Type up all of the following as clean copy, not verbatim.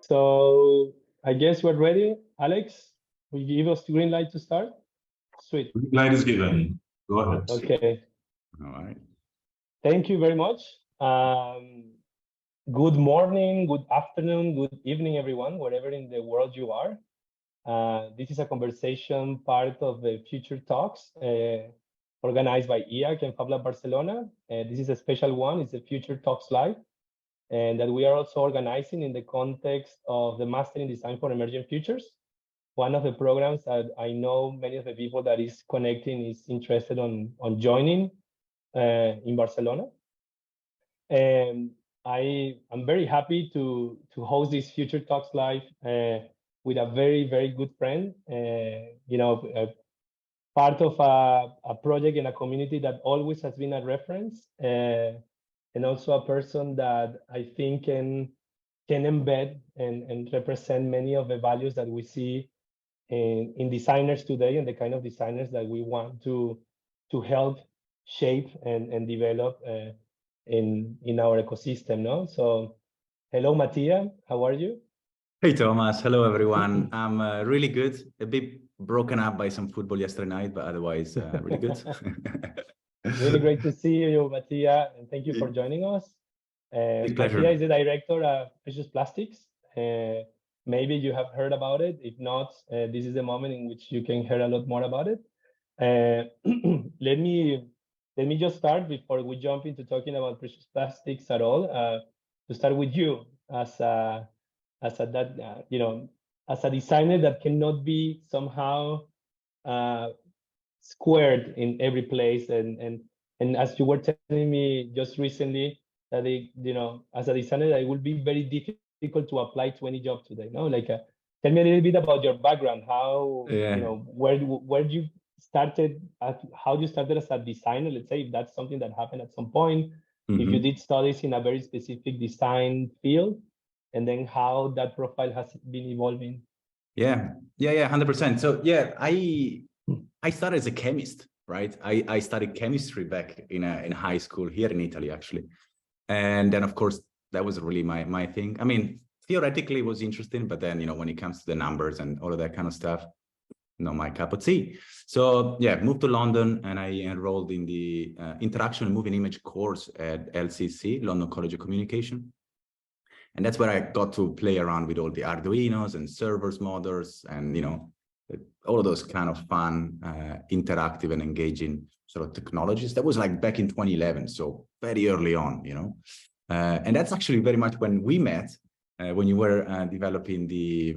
So I guess we're ready. Alex, will you give us the green light to start? Sweet. Green light is given. Go ahead. Okay. All right. Thank you very much. Good morning, good afternoon, good evening, everyone, wherever in the world you are. This is a conversation part of the Future Talks organized by IAC and Fab Lab Barcelona. This is a special one. It's the Future Talks Live, and that we are also organizing in the context of the Master in Design for Emergent Futures. One of the programs that I know many of the people that is connecting is interested on joining in Barcelona. And I'm very happy to host this Future Talks Live with a very, very good friend, part of a project in a community that always has been a reference, and also a person that I think can embed and represent many of the values that we see in designers today and the kind of designers that we want to help shape and develop in our ecosystem. No? So hello, Mattia, how are you? Hey, Thomas. Hello, everyone. I'm really good. A bit broken up by some football yesterday night, but otherwise really good. Really great to see you, Mattia, and thank you for joining us. Mattia is the director of Precious Plastics. Maybe you have heard about it. If not, this is the moment in which you can hear a lot more about it. Let me just start before we jump into talking about Precious Plastics at all. To start with you as a designer that cannot be somehow squared in every place, and as you were telling me just recently that as a designer that it will be very difficult to apply to any job today. No, tell me a little bit about your background. How where you started, how you started as a designer. Let's say if that's something that happened at some point. If you did studies in a very specific design field, and then how that profile has been evolving. Yeah, 100%. So yeah, I started as a chemist, right? I studied chemistry back in high school here in Italy, actually. And then, of course, that was really my thing. I mean, theoretically, it was interesting, but then, when it comes to the numbers and all of that kind of stuff, not my cup of tea. So yeah, moved to London and I enrolled in the Interaction and Moving Image course at LCC, London College of Communication. And that's where I got to play around with all the Arduinos and servers models and, all of those kind of fun, interactive and engaging sort of technologies. That was like back in 2011, so very early on, and that's actually very much when we met, when you were developing the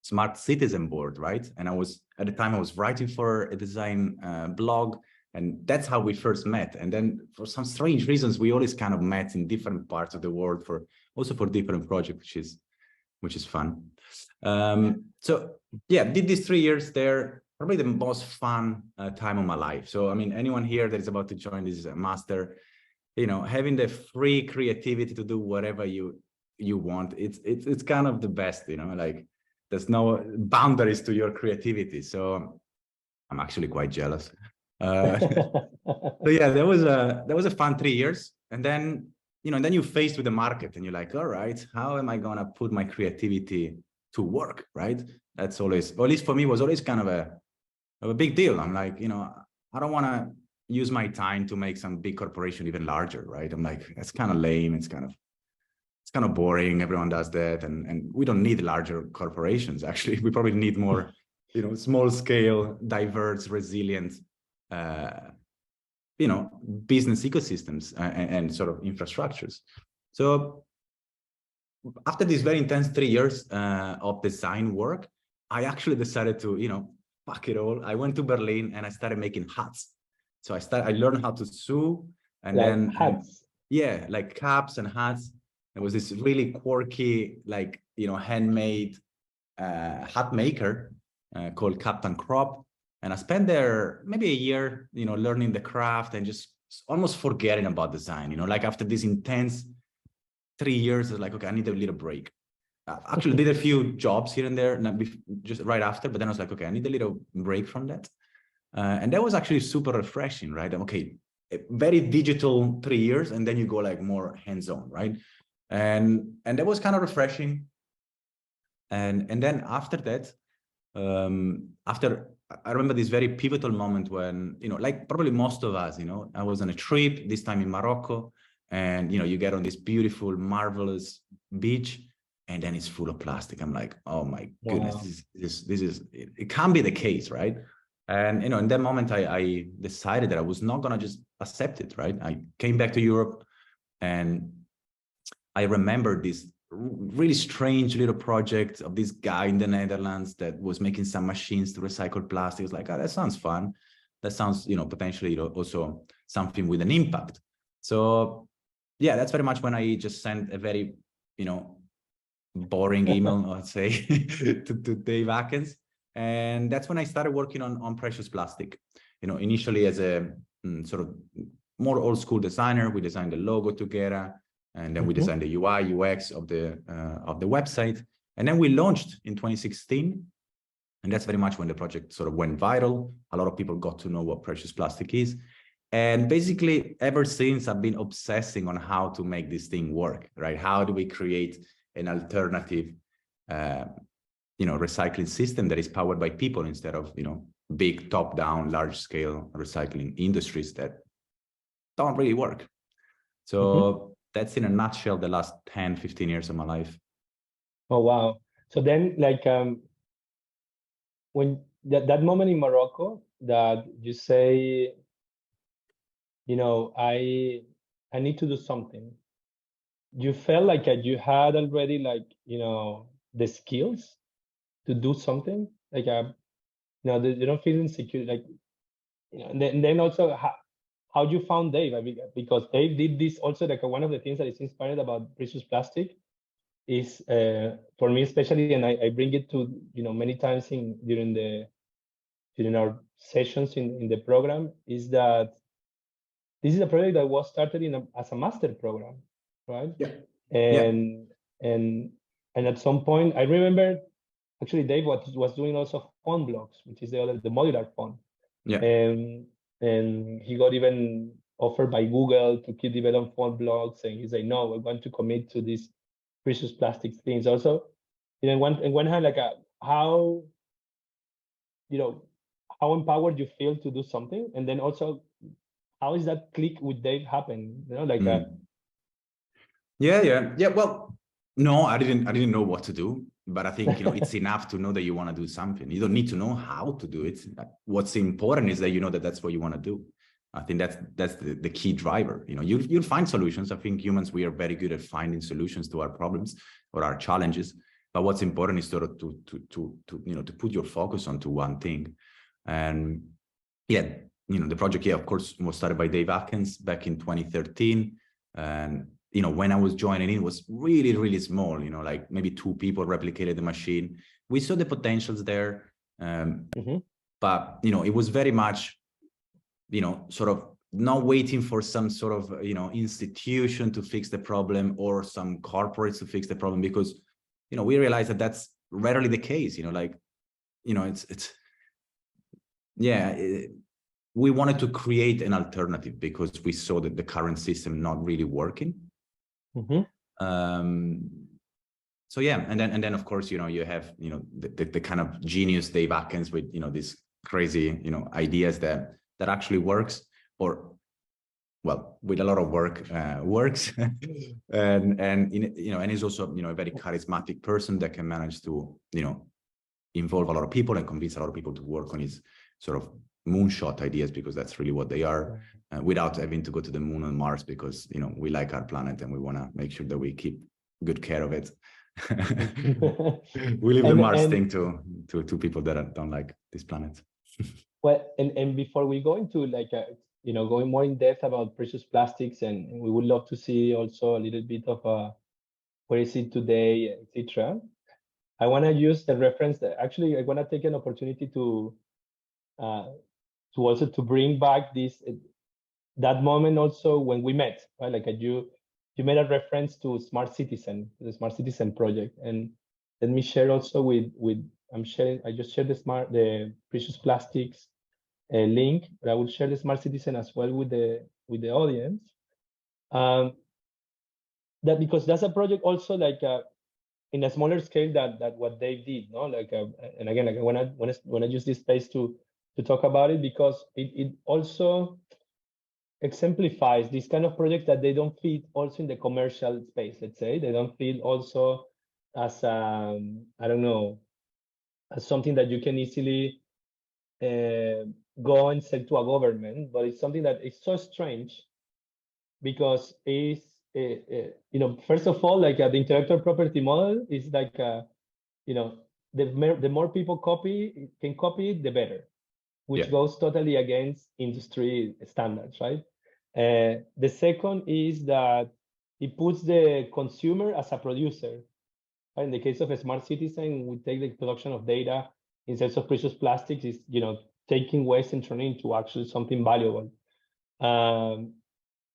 Smart Citizen board, right? And at the time I was writing for a design blog, and that's how we first met. And then for some strange reasons, we always kind of met in different parts of the world also for different projects, which is fun. So yeah, did these 3 years there, probably the most fun time of my life. So, I mean, anyone here that is about to join this master, having the free creativity to do whatever you want, it's kind of the best, like there's no boundaries to your creativity. So I'm actually quite jealous. So yeah, that was a fun 3 years. And then, then you're faced with the market and you're like, all right, how am I going to put my creativity to work, right? That's always, or at least for me, was always kind of a big deal. I'm like, I don't want to use my time to make some big corporation even larger, right? I'm like, that's kind of lame. It's kind of boring. Everyone does that. And we don't need larger corporations. Actually, we probably need more, small scale, diverse, resilient, business ecosystems and sort of infrastructures. So after this very intense 3 years of design work, I actually decided to, fuck it all. I went to Berlin and I started making hats. So I learned how to sew, and like then hats. Yeah, like caps and hats. There was this really quirky, handmade hat maker called Captain Crop. And I spent there maybe a year, learning the craft and just almost forgetting about design, like after this intense 3 years, I was like, okay, I need a little break. Actually did a few jobs here and there, just right after, but then I was like, okay, I need a little break from that. And that was actually super refreshing, right? Okay, very digital 3 years, and then you go like more hands-on, right? And that was kind of refreshing. And then after that, after I remember this very pivotal moment when, like probably most of us, I was on a trip, this time in Morocco, and, you get on this beautiful, marvelous beach, and then it's full of plastic. I'm like, oh my goodness, Wow. it can't be the case, right? And, in that moment, I decided that I was not going to just accept it, right? I came back to Europe, and I remember this really strange little project of this guy in the Netherlands that was making some machines to recycle plastic. It's like, oh, that sounds fun. That sounds, potentially also something with an impact. So yeah, that's very much when I just sent a very, boring email, I'd say, to Dave Atkins. And that's when I started working on precious plastic. Initially as a sort of more old school designer, we designed the logo together. And then we designed the UI, UX of the website. And then we launched in 2016. And that's very much when the project sort of went viral. A lot of people got to know what precious plastic is. And basically, ever since, I've been obsessing on how to make this thing work, right? How do we create an alternative, recycling system that is powered by people instead of, big top-down, large-scale recycling industries that don't really work. So that's in a nutshell the last 10, 15 years of my life. Oh, wow. So then, like, when that moment in Morocco that you say, I need to do something, you felt like you had already, like, the skills to do something, like, you don't feel insecure, like, and then also how you found Dave? I mean, because Dave did this also, like, one of the things that is inspired about precious plastic is, for me especially, and I bring it to, many times during our sessions in the program, is that this is a project that was started as a master program, right? Yeah. And at some point, I remember actually Dave was doing also phone blocks, which is the modular phone. Yeah. And he got even offered by Google to keep developing phone blocks, and he's like, no, we're going to commit to these precious plastic things. Also, in one hand, like, how empowered you feel to do something, and then also how is that click with Dave happen? Yeah. Well, no, I didn't know what to do, but I think it's enough to know that you want to do something. You don't need to know how to do it. What's important is that you know that that's what you want to do. I think that's the key driver. You'll find solutions. I think humans, we are very good at finding solutions to our problems or our challenges. But what's important is sort of to put your focus onto one thing. And yeah, the project, of course, was started by Dave Atkins back in 2013. And when I was joining it was really, really small, like maybe 2 people replicated the machine. We saw the potentials there. But, it was very much, sort of not waiting for some sort of, institution to fix the problem or some corporates to fix the problem, because, we realized that that's rarely the case, we wanted to create an alternative because we saw that the current system not really working. So yeah, and then of course, you have, the kind of genius Dave Atkins with, these crazy, ideas that actually works, or well, with a lot of work, works. and he's also, a very charismatic person that can manage to, involve a lot of people and convince a lot of people to work on his sort of moonshot ideas, because that's really what they are, without having to go to the moon and Mars, because we like our planet and we want to make sure that we keep good care of it. We leave the Mars thing to people that don't like this planet. Well, and before we go into like going more in depth about precious plastics, and we would love to see also a little bit of where is it today, etc. I want to use the reference that actually I want to take an opportunity to also to bring back that moment also when we met, right? Like you made a reference to Smart Citizen, the Smart Citizen project, and let me share also with I just shared the precious plastics link, but I will share the Smart Citizen as well with the audience. That because that's a project also like in a smaller scale that what they did, no? Like, and again, like when I use this space to talk about it, because it also exemplifies this kind of projects that they don't fit also in the commercial space. Let's say they don't fit also as I don't know, as something that you can easily go and sell to a government, but it's something that is so strange because it's you know, first of all, like the intellectual property model is like you know, the more people can copy it, the better, which goes totally against industry standards, right? The second is that it puts the consumer as a producer. In the case of a smart citizen, we take the production of data in sense of precious plastics is, you know, taking waste and turning into actually something valuable.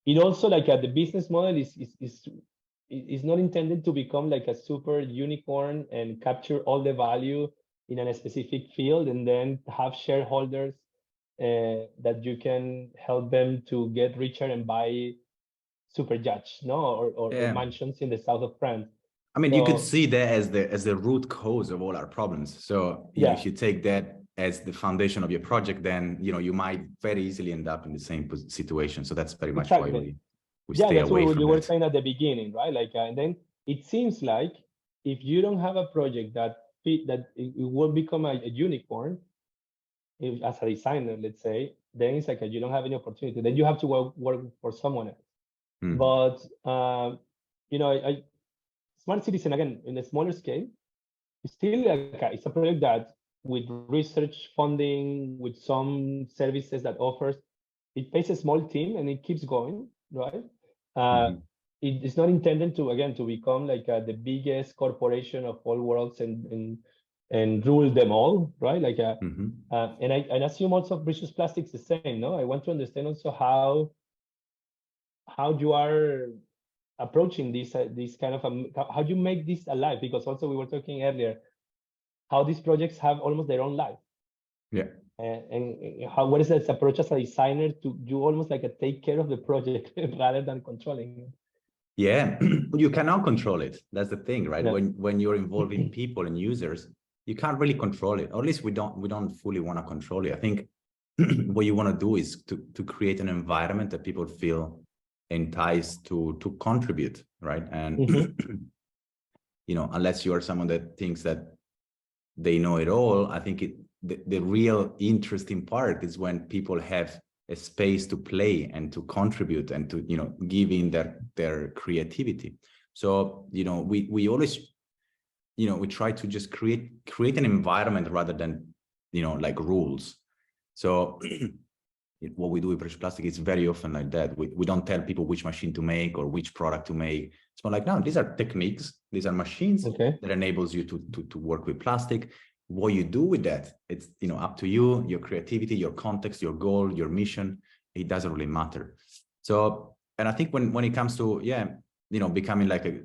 It also, like the business model is not intended to become like a super unicorn and capture all the value in a specific field and then have shareholders that you can help them to get richer and buy super yachts, no, or mansions in the south of France. I mean, you could see that as the root cause of all our problems. So you know, if you take that as the foundation of your project, then you know you might very easily end up in the same situation. So that's very much why we stay that's away what from you were that. saying at the beginning, right? Like, and then it seems like if you don't have a project that it will become a unicorn, as a designer, let's say, then it's like you don't have any opportunity. Then you have to work for someone else. But you know, Smart Citizen, again, in a smaller scale, it's still like it's a project that with research funding, with some services that offers, it pays a small team and it keeps going, right? It's not intended to become like the biggest corporation of all worlds and rule them all, right? Like, and I assume also precious plastics the same, no? I want to understand also how you are approaching this kind of how you make this alive, because also we were talking earlier how these projects have almost their own life. And what is this approach as a designer to you almost like take care of the project rather than controlling it? You cannot control it. That's the thing, right? When you're involving people and users, you can't really control it, or at least we don't fully want to control it. I think what you want to do is to create an environment that people feel enticed to contribute, right? And you know, unless you are someone that thinks that they know it all, I think the real interesting part is when people have a space to play and to contribute and to, you know, give in their creativity. So, you know, we always, you know, we try to just create an environment rather than, you know, like rules. So what we do with precious plastic is very often like that. We don't tell people which machine to make or which product to make. It's more like, no, these are techniques, these are machines that enables you to work with plastic. What you do with that, it's, you know, up to you, your creativity, your context, your goal, your mission. It doesn't really matter. So, and I think when it comes to, you know, becoming like a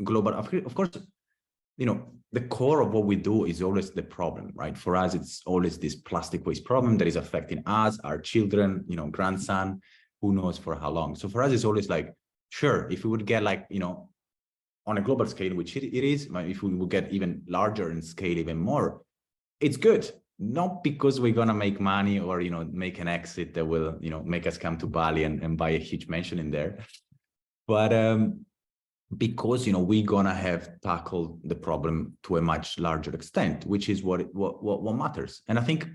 global, of course, you know, the core of what we do is always the problem, right? For us, it's always this plastic waste problem that is affecting us, our children, you know, grandson, who knows for how long. So for us, it's always like, sure, if we would get like, you know, on a global scale, which it is, if we will get even larger in scale, even more, it's good. Not because we're going to make money or, you know, make an exit that will, you know, make us come to Bali and buy a huge mansion in there. But because, you know, we're going to have tackled the problem to a much larger extent, which is what matters. And I think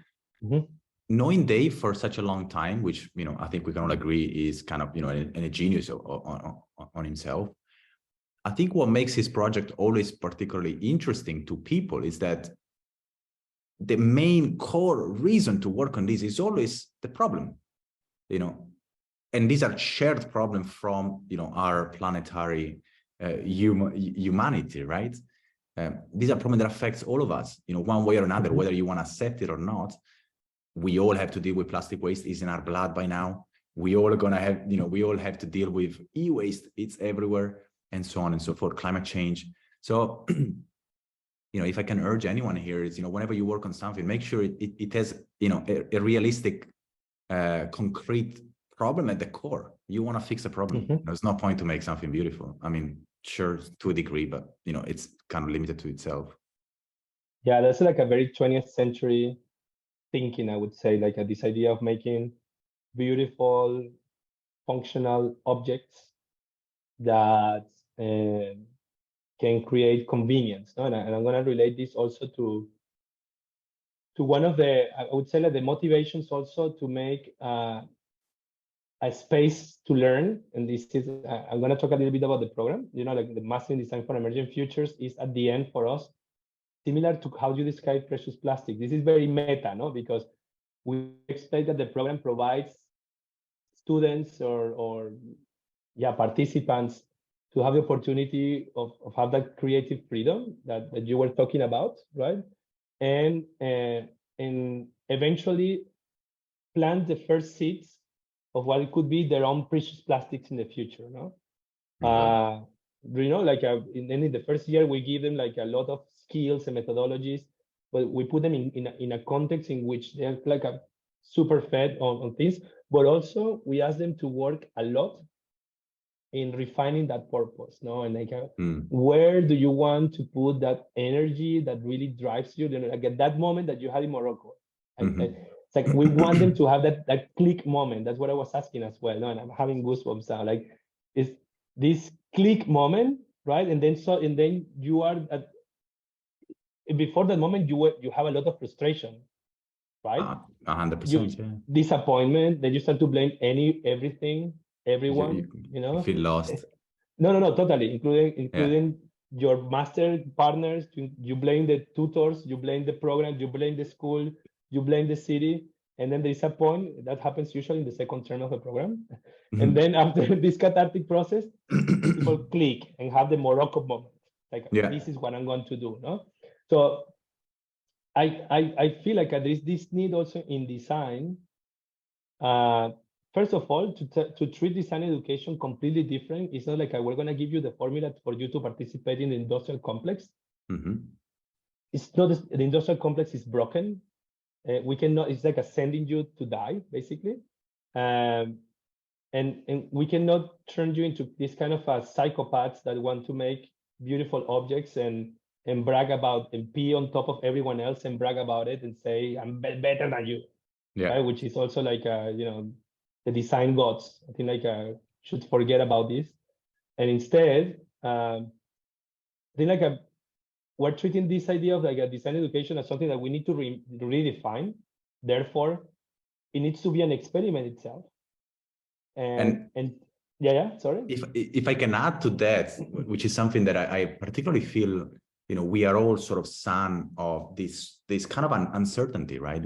knowing Dave for such a long time, which, you know, I think we can all agree is kind of, you know, a genius on himself. I think what makes his project always particularly interesting to people is that the main core reason to work on this is always the problem, you know, and these are shared problems from, you know, our planetary humanity, right? These are problems that affects all of us, you know, one way or another, whether you want to accept it or not. We all have to deal with plastic waste. It's in our blood by now. We all are going to have, you know, we all have to deal with e-waste. It's everywhere, and so on and so forth, climate change. So, you know, if I can urge anyone here is, you know, whenever you work on something, make sure it has, you know, a realistic, concrete problem at the core. You want to fix a problem. There's no point to make something beautiful. I mean, sure, to a degree, but it's kind of limited to itself. Yeah, that's like a very 20th century thinking, I would say, like this idea of making beautiful, functional objects that can create convenience. No? And I'm going to relate this also to one of the, I would say, like the motivations also to make a space to learn. And this is, I'm going to talk a little bit about the program. Like the Master in Design for Emergent Futures is at the end for us, similar to how you describe precious plastic. This is very meta, no? Because we expect that the program provides students or participants to have the opportunity of have that creative freedom that you were talking about, right? And eventually plant the first seeds of what it could be their own precious plastics in the future, no? Like in the first year, we give them like a lot of skills and methodologies, but we put them in a context in which they're like a super fed on things, but also we ask them to work a lot in refining that purpose, no? And like, where do you want to put that energy that really drives you? Like at that moment that you had in Morocco, it's like we want them to have that click moment. That's what I was asking as well, no? And I'm having goosebumps now. Like, is this click moment, right? And then you are before that moment you have a lot of frustration, right? 100%. Yeah. Disappointment. Then you start to blame everything. Everyone, you feel lost. No, totally, including your master partners. You blame the tutors, you blame the program, you blame the school, you blame the city, and then there is a point that happens usually in the second term of the program, and then after this cathartic process, people click and have the Morocco moment. Like, this is what I'm going to do, no? So I feel like there is this need also in design. First of all, to treat design education completely different. It's not like we're going to give you the formula for you to participate in the industrial complex. It's not, the industrial complex is broken. We cannot, it's like sending you to die, basically. And we cannot turn you into this kind of psychopaths that want to make beautiful objects and brag about and pee on top of everyone else and brag about it and say, I'm better than you. Yeah. Right? Which is also like, the design gods. I think like should forget about this. And instead, I think like we're treating this idea of like a design education as something that we need to redefine. Therefore, it needs to be an experiment itself. And sorry. If I can add to that, which is something that I particularly feel, we are all sort of son of this kind of uncertainty, right?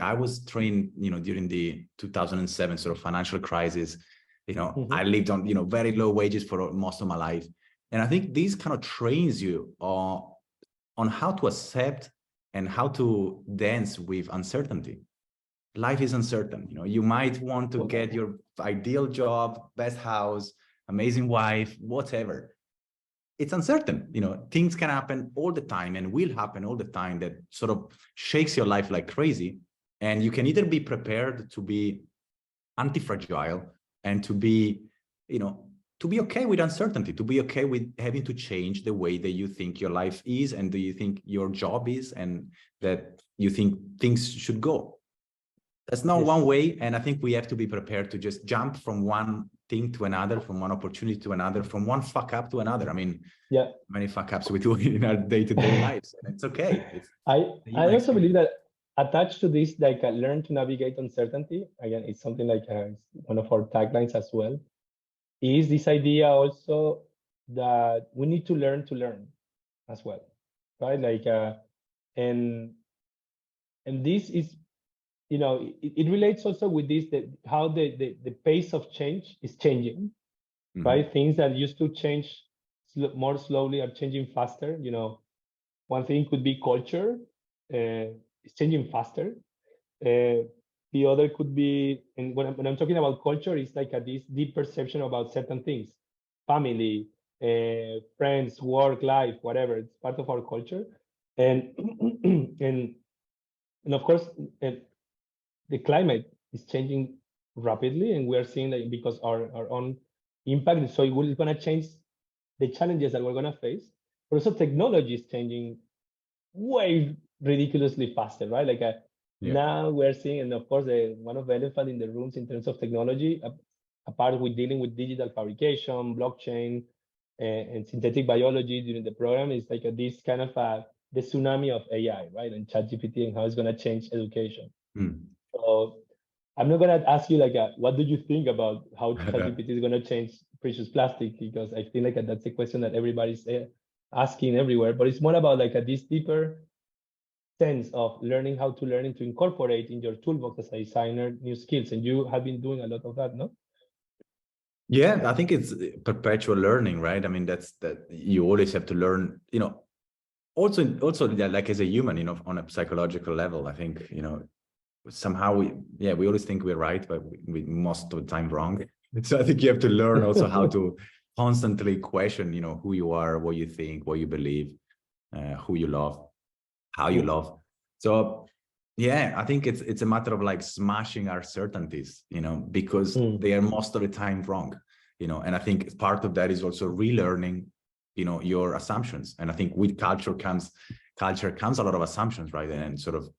I was trained, during the 2007 sort of financial crisis. I lived on, very low wages for most of my life. And I think this kind of trains you on how to accept and how to dance with uncertainty. Life is uncertain. You might want to get your ideal job, best house, amazing wife, whatever. It's uncertain. Things can happen all the time and will happen all the time that sort of shakes your life like crazy. And you can either be prepared to be anti-fragile and to be, to be okay with uncertainty, to be okay with having to change the way that you think your life is and do you think your job is and that you think things should go. That's not one way. And I think we have to be prepared to just jump from one thing to another, from one opportunity to another, from one fuck up to another. I mean, many fuck ups we do in our day-to-day lives, and it's okay. I also believe that attached to this, like learn to navigate uncertainty. Again, it's something like one of our taglines as well. Is this idea also that we need to learn as well, right? Like, and this is, it relates also with this, how the pace of change is changing, right? Things that used to change more slowly are changing faster. One thing could be culture, it's changing faster. The other could be, and when I'm talking about culture, it's like this deep perception about certain things, family, friends, work, life, whatever. It's part of our culture, and and of course, the climate is changing rapidly, and we are seeing that because our own impact. So we're going to change the challenges that we're going to face. But also technology is changing way ridiculously faster, right? Like now we're seeing, and of course, one of the elephant in the rooms in terms of technology, apart with dealing with digital fabrication, blockchain, and synthetic biology during the program, is like this kind of the tsunami of AI, right? And ChatGPT and how it's going to change education. So I'm not going to ask you like, what do you think about how ChatGPT is going to change precious plastic? Because I feel like that's a question that everybody's asking everywhere, but it's more about like this deeper sense of learning how to learn and to incorporate in your toolbox as a designer new skills. And you have been doing a lot of that, no? Yeah, I think it's perpetual learning, right? I mean, that you always have to learn, also like as a human, on a psychological level. I think, somehow we always think we're right, but we most of the time wrong. So I think you have to learn also how to constantly question, who you are, what you think, what you believe, who you love, how you love. So yeah, I think it's a matter of like smashing our certainties, because they are most of the time wrong, and I think part of that is also relearning, your assumptions. And I think with culture comes a lot of assumptions, right? And sort of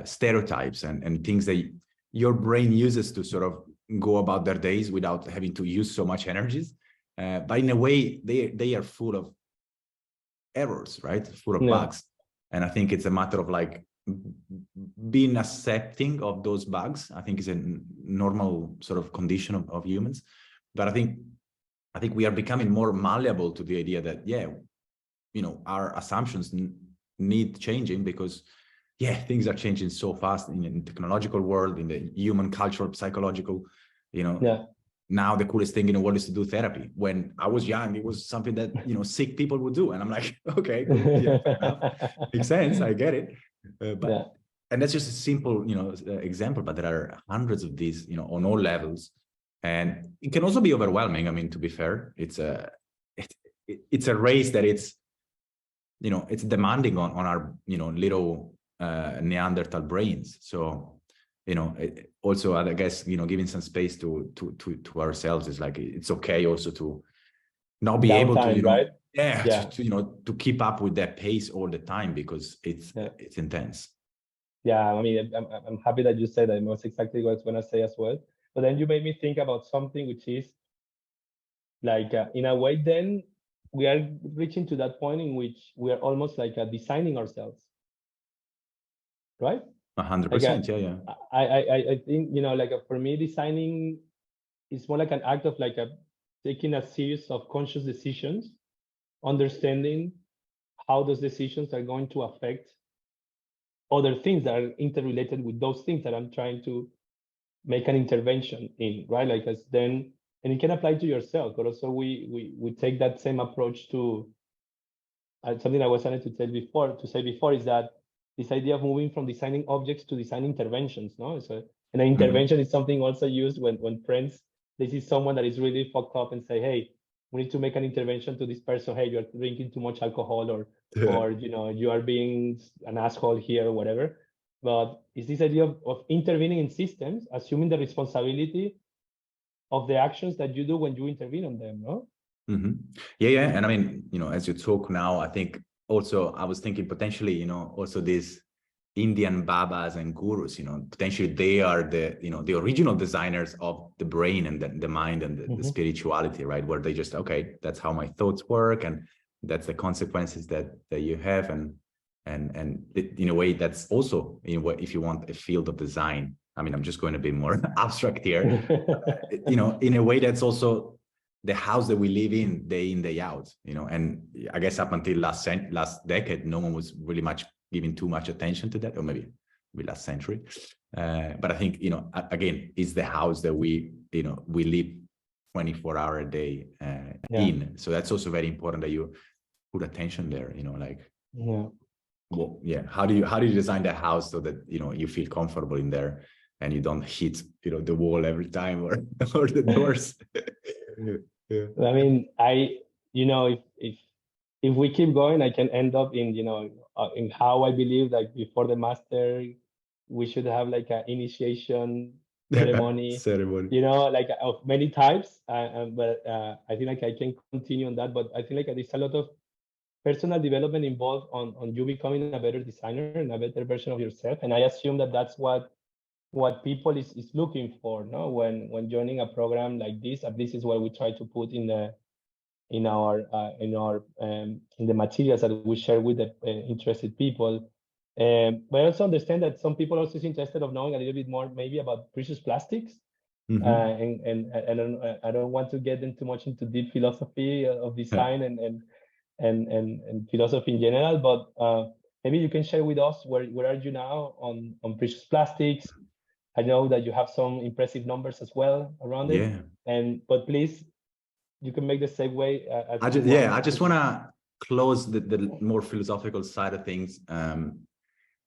stereotypes and things that your brain uses to sort of go about their days without having to use so much energies. But in a way, they are full of errors, right? Full of bugs. And I think it's a matter of like being accepting of those bugs. I think is a normal sort of condition of humans. But I think we are becoming more malleable to the idea that, our assumptions need changing, because things are changing so fast in the technological world, in the human, cultural, psychological, Now the coolest thing in the world is to do therapy. When I was young, it was something that, sick people would do. And I'm like, okay, cool. Yeah, fair enough. Makes sense. I get it. And that's just a simple, example, but there are hundreds of these, on all levels. And it can also be overwhelming. I mean, to be fair, it's a race that it's demanding on our, little Neanderthal brains. So, also, I guess, giving some space to ourselves is like, it's okay also to not be able to, right? To keep up with that pace all the time, because it's intense. Yeah, I mean, I'm happy that you said that. That's exactly what I was going to say as well. But then you made me think about something which is like, in a way, then we are reaching to that point in which we are almost like designing ourselves, right? 100%, I think, like for me, designing is more like an act of like taking a series of conscious decisions, understanding how those decisions are going to affect other things that are interrelated with those things that I'm trying to make an intervention in, right? Like and it can apply to yourself, but also we take that same approach to something I was trying to say before is that this idea of moving from designing objects to design interventions, no? So, and an intervention is something also used when friends, they see someone that is really fucked up and say, hey, we need to make an intervention to this person. Hey, you're drinking too much alcohol, or you are being an asshole here, or whatever. But it's this idea of intervening in systems, assuming the responsibility of the actions that you do when you intervene on them, no? Yeah. And I mean, as you talk now, I think also I was thinking potentially, also these Indian babas and gurus, potentially they are the original designers of the brain and the mind and the spirituality, right? Where they just, okay, that's how my thoughts work, and that's the consequences that you have. And in a way, that's also, if you want, a field of design. I mean, I'm just going to be more abstract here, in a way that's also the house that we live in day out, and I guess up until last decade, no one was really giving too much attention to that, or maybe last century. But I think, again, it's the house that we live 24 hours a day in. So that's also very important that you put attention there, how do you design the house so that, you feel comfortable in there and you don't hit, the wall every time or the doors. I mean, if we keep going, I can end up in, in how I believe, like before the master, we should have like an initiation ceremony, ceremony. you know, like of many types. But I think like I can continue on that. But I think like there's a lot of personal development involved on you becoming a better designer and a better version of yourself. And I assume that that's what people is looking for, no? When joining a program like this, at least is what we try to put in the in the materials that we share with the interested people. But I also understand that some people also is interested of knowing a little bit more maybe about precious plastics. And I don't want to get into much into deep philosophy of design and philosophy in general, but maybe you can share with us where are you now on precious plastics. I know that you have some impressive numbers as well around it. But please, you can make the segue. I just want to close the more philosophical side of things.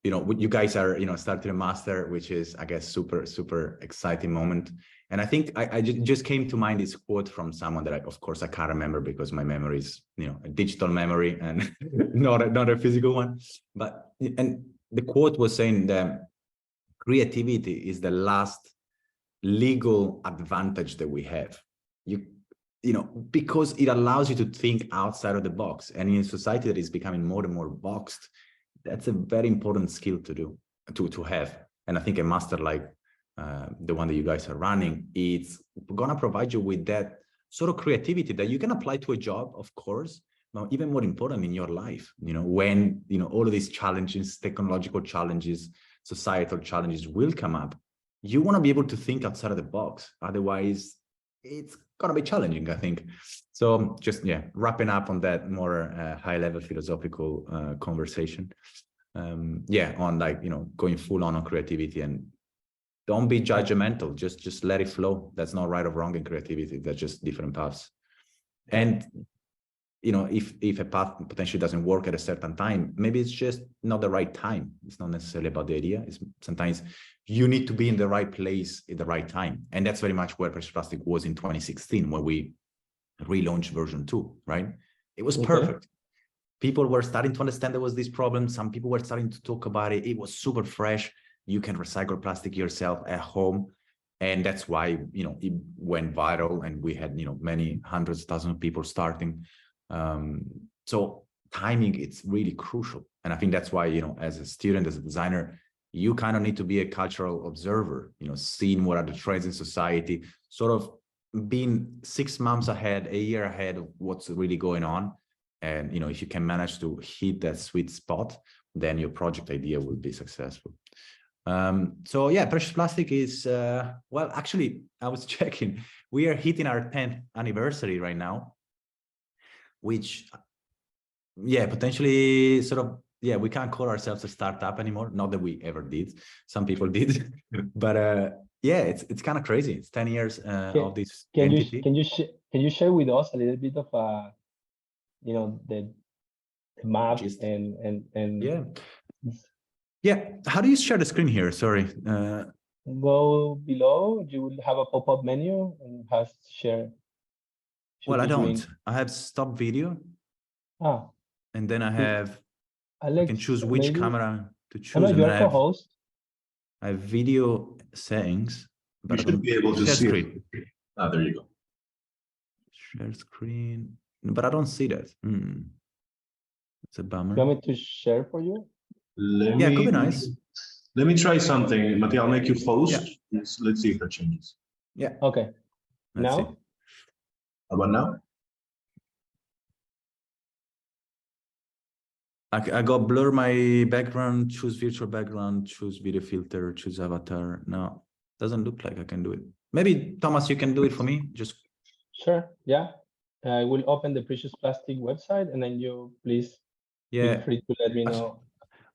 You know, you guys are, you know, starting a master, which is, I guess, super exciting moment. And I think I just came to mind this quote from someone that of course I can't remember because my memory is, you know, a digital memory and not a physical one. And the quote was saying that creativity is the last legal advantage that we have. You know, because it allows you to think outside of the box. And in a society that is becoming more and more boxed, that's a very important skill to have. And I think a master like the one that you guys are running, it's gonna provide you with that sort of creativity that you can apply to a job, of course, but even more important in your life. You know, when, you know, all of these challenges, technological challenges, societal challenges will come up, you want to be able to think outside of the box. Otherwise, it's gonna be challenging, I think. So just, yeah, wrapping up on that more high-level philosophical conversation. On like, you know, going full on creativity, and don't be judgmental. Just let it flow. That's not right or wrong in creativity. That's just different paths. And you know, if a path potentially doesn't work at a certain time, maybe it's just not the right time. It's not necessarily about the idea. It's sometimes you need to be in the right place at the right time. And that's very much where Precious Plastic was in 2016, when we relaunched version 2, right? It was perfect. People were starting to understand there was this problem. Some people were starting to talk about it. It was super fresh. You can recycle plastic yourself at home. And that's why, you know, it went viral, and we had, you know, many hundreds of thousands of people starting. So timing, it's really crucial. And I think that's why, you know, as a student, as a designer, you kind of need to be a cultural observer, you know, seeing what are the trends in society, sort of being 6 months ahead, a year ahead of what's really going on. And, you know, if you can manage to hit that sweet spot, then your project idea will be successful. So yeah, Precious Plastic is, well, actually, I was checking, we are hitting our 10th anniversary right now, which, yeah, potentially sort of, yeah, we can't call ourselves a startup anymore. Not that we ever did. Some people did, but yeah, it's kind of crazy. It's 10 years of this entity. Can you share with us a little bit of you know, the map and yeah. How do you share the screen here? Sorry. Go below. You will have a pop-up menu and has share. Well, I don't. I have stop video. And then I have. Alex, I can choose which camera to choose. No, you are co-host. I have video settings, but you should be able to see screen. There you go. Share screen, but I don't see that. It's a bummer. You want me to share for you? Yeah, it could be nice. Let me try something, Mattia. I'll make you host. Yeah. Let's see if that changes. Yeah. Okay. Let's see. How about now? I got blur my background, choose virtual background, choose video filter, choose avatar. No, doesn't look like I can do it. Maybe Thomas, you can do it for me. Just sure. Yeah. I will open the Precious Plastic website, and then you please feel free to let me know.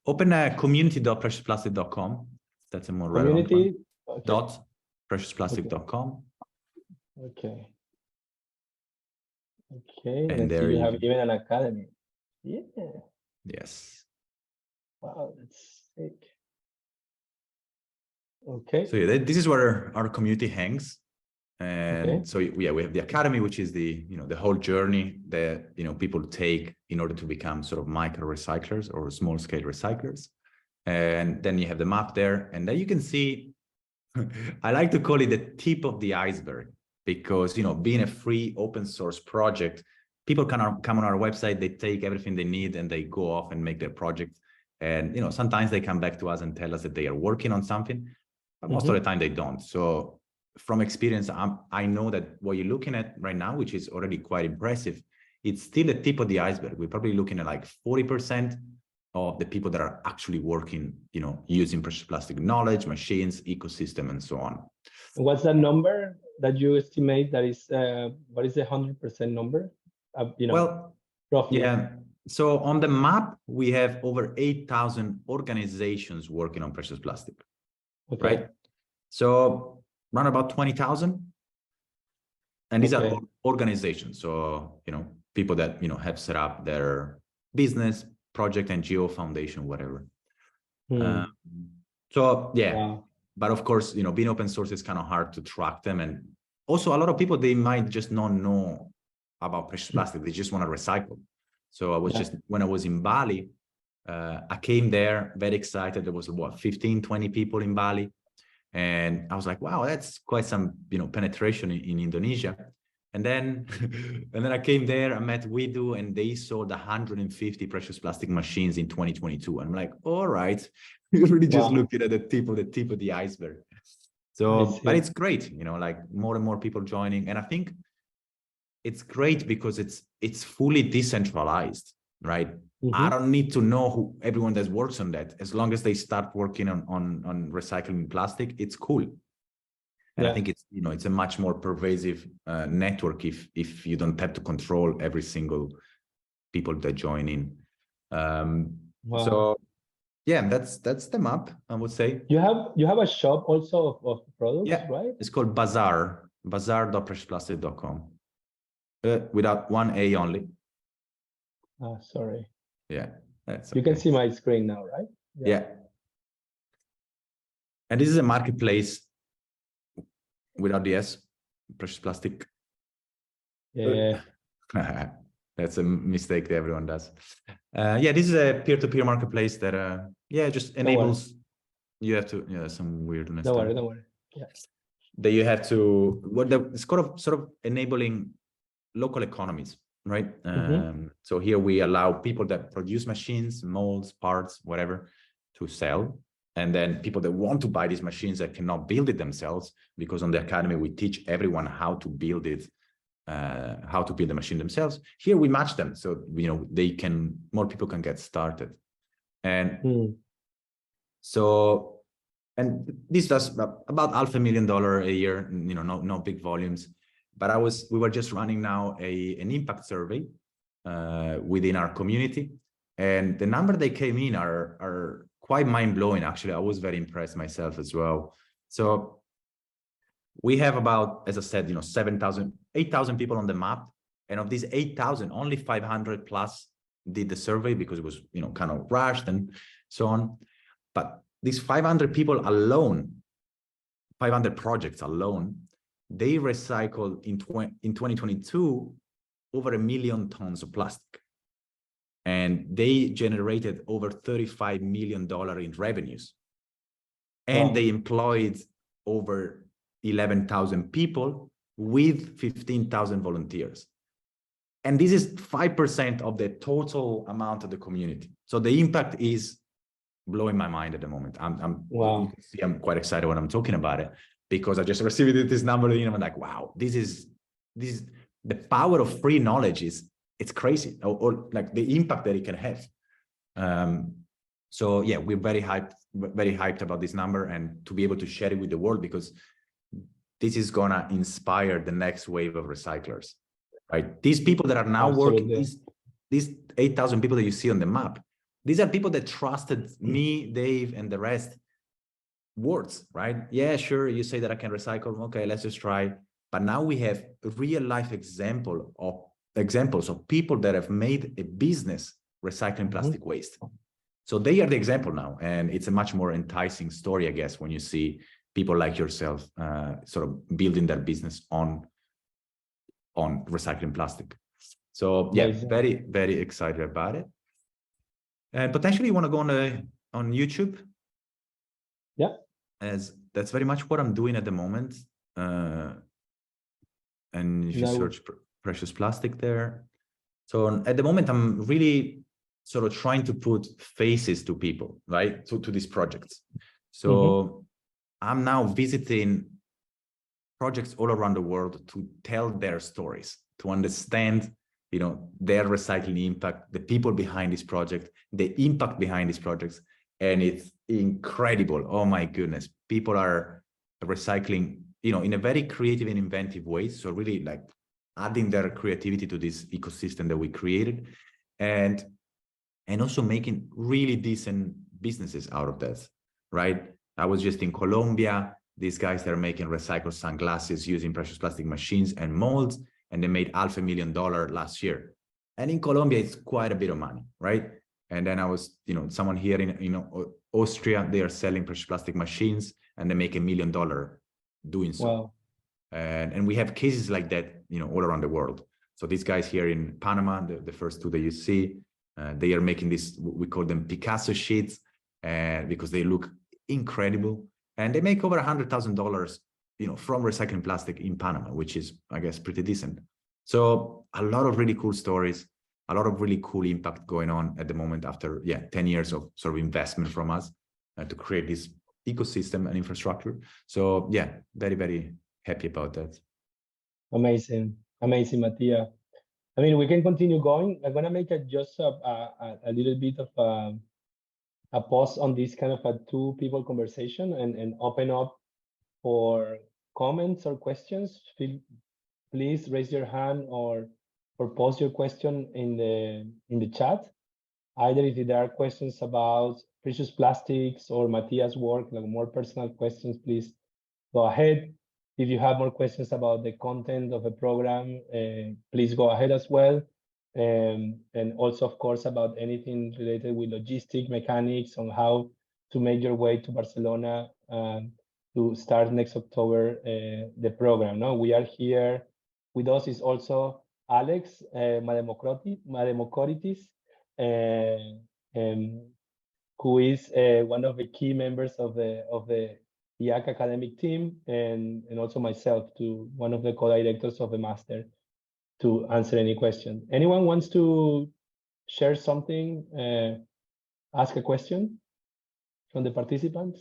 Open community.preciousplastic.com. That's a more relevant one. .preciousplastic.com. Okay. Okay. And there you have even an academy. Yeah. Yes. Wow, that's sick. Okay. So yeah, this is where our community hangs. And so yeah, we have the academy, which is the, you know, the whole journey that, you know, people take in order to become sort of micro recyclers or small scale recyclers. And then you have the map there, and then you can see I like to call it the tip of the iceberg, because, you know, being a free open source project, people can come on our website, they take everything they need and they go off and make their project. And, you know, sometimes they come back to us and tell us that they are working on something, but most of the time they don't. So from experience, I know that what you're looking at right now, which is already quite impressive, it's still the tip of the iceberg. We're probably looking at like 40% of the people that are actually working, you know, using precious plastic knowledge, machines, ecosystem, and so on. What's that number that you estimate that is, what is the 100% number? You know, Well, roughly. yeah. So on the map, we have over 8,000 organizations working on precious plastic, right? So around about 20,000. And these are organizations. So, you know, people that, you know, have set up their business, project, NGO, foundation, whatever. So, yeah. Wow. But of course, you know, being open source is kind of hard to track them. And also a lot of people, they might just not know about precious plastic. They just want to recycle. So I was just, when I was in Bali, I came there very excited. There was what, 15, 20 people in Bali. And I was like, wow, that's quite some, you know, penetration in Indonesia. And then, and then I came there, I met Widu, and they sold 150 precious plastic machines in 2022. And I'm like, all right, you're really just looking at the tip of the iceberg. So, but it's great, you know, like more and more people joining. And I think it's great because it's fully decentralized, right? I don't need to know who everyone that works on that. As long as they start working on recycling plastic, it's cool. And I think it's, you know, it's a much more pervasive network if you don't have to control every single people that join in. So yeah, that's the map, I would say. You have a shop also of products, right? It's called bazaar.preciousPlastic.com. Without one A only. Sorry. Yeah, that's you can see my screen now, right? Yeah. And this is a marketplace without the S, precious plastic. Yeah. That's a mistake that everyone does. Yeah, this is a peer-to-peer marketplace that just enables you have to some weirdness. Don't worry. Yeah. That you have to it's sort of enabling local economies. Right. So here we allow people that produce machines, molds, parts, whatever, to sell. And then people that want to buy these machines that cannot build it themselves, because on the academy, we teach everyone how to build it, how to build the machine themselves. Here we match them. So, you know, more people can get started. And so, and this does about $500,000 a year, you know, no big volumes. But we were just running now an impact survey within our community, and the number they came in are quite mind-blowing. Actually, I was very impressed myself as well. So we have about, as I said, you know, 8,000 people on the map, and of these 8,000, only 500 plus did the survey because it was, you know, kind of rushed and so on. But these 500 people alone, 500 projects alone, they recycled in 2022 over 1 million tons of plastic, and they generated over $35 million in revenues, and they employed over 11,000 people with 15,000 volunteers. And this is 5% of the total amount of the community. So the impact is blowing my mind at the moment. You can see I'm quite excited when I'm talking about it, because I just received this number, and I'm like, wow, this is the power of free knowledge it's crazy, or like the impact that it can have. So yeah, we're very hyped about this number, and to be able to share it with the world, because this is gonna inspire the next wave of recyclers, right? These people that are now working, these 8,000 people that you see on the map, these are people that trusted me, Dave, and the rest. Words, right? Yeah, sure. You say that I can recycle. Okay, let's just try. But now we have real life examples of people that have made a business recycling plastic waste. So they are the example now, and it's a much more enticing story, I guess, when you see people like yourself sort of building their business on recycling plastic. So yeah, very, very excited about it. And potentially you want to go on YouTube. Yeah. As that's very much what I'm doing at the moment. And if you search precious plastic there. So at the moment, I'm really sort of trying to put faces to people, right? To these projects. So I'm now visiting projects all around the world to tell their stories, to understand, you know, their recycling impact, the people behind this project, the impact behind these projects. And it's incredible. Oh my goodness. People are recycling, you know, in a very creative and inventive way. So really like adding their creativity to this ecosystem that we created, and also making really decent businesses out of that, right? I was just in Colombia. These guys that are making recycled sunglasses using precious plastic machines and molds, and they made $500,000 last year. And in Colombia, it's quite a bit of money, right? And then I was, you know, someone here in, you know, Austria, they are selling precious plastic machines and they make $1 million doing so. Wow. And we have cases like that, you know, all around the world. So these guys here in Panama, the first two that you see, they are making this, we call them Picasso sheets, because they look incredible. And they make over $100,000, you know, from recycling plastic in Panama, which is, I guess, pretty decent. So a lot of really cool stories, a lot of really cool impact going on at the moment after, 10 years of sort of investment from us to create this ecosystem and infrastructure. So yeah, very, very happy about that. Amazing, amazing, Mattia. I mean, we can continue going. I'm gonna make just a little bit of a pause on this kind of a two people conversation and open up for comments or questions. Please raise your hand or post your question in the chat. Either if there are questions about precious plastics or Mattia's work, like more personal questions, please go ahead. If you have more questions about the content of the program, please go ahead as well. And also, of course, about anything related with logistic mechanics on how to make your way to Barcelona to start next October the program. No, we are here. With us is also Alex Mademokoritis, who is one of the key members of the IAC academic team, and also myself, to one of the co-directors of the master, to answer any question. Anyone wants to share something, ask a question from the participants?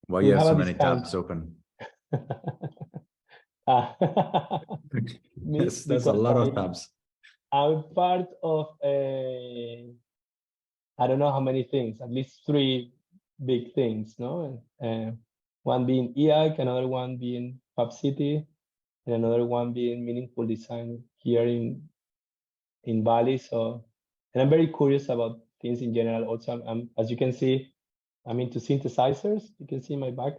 Why you have so many tabs open? Yes, that's a lot of tabs. I'm part of I don't know how many things, at least 3 big things, no? One being IAC, another one being Fab City, and another one being Meaningful Design here in Bali. So, and I'm very curious about things in general. Also, as you can see, I'm into synthesizers. You can see my back.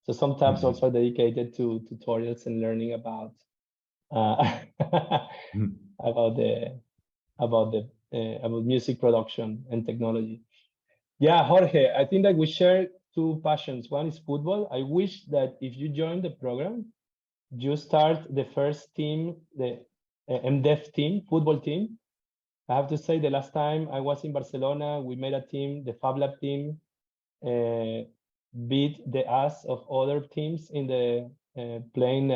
So some tabs also are dedicated to tutorials and learning about about music production and technology. Yeah, Jorge, I think that we share 2 passions. One is football. I wish that if you join the program, you start the first team, the MDEF team, football team. I have to say, the last time I was in Barcelona, we made a team, the Fab Lab team, beat the ass of other teams in the playing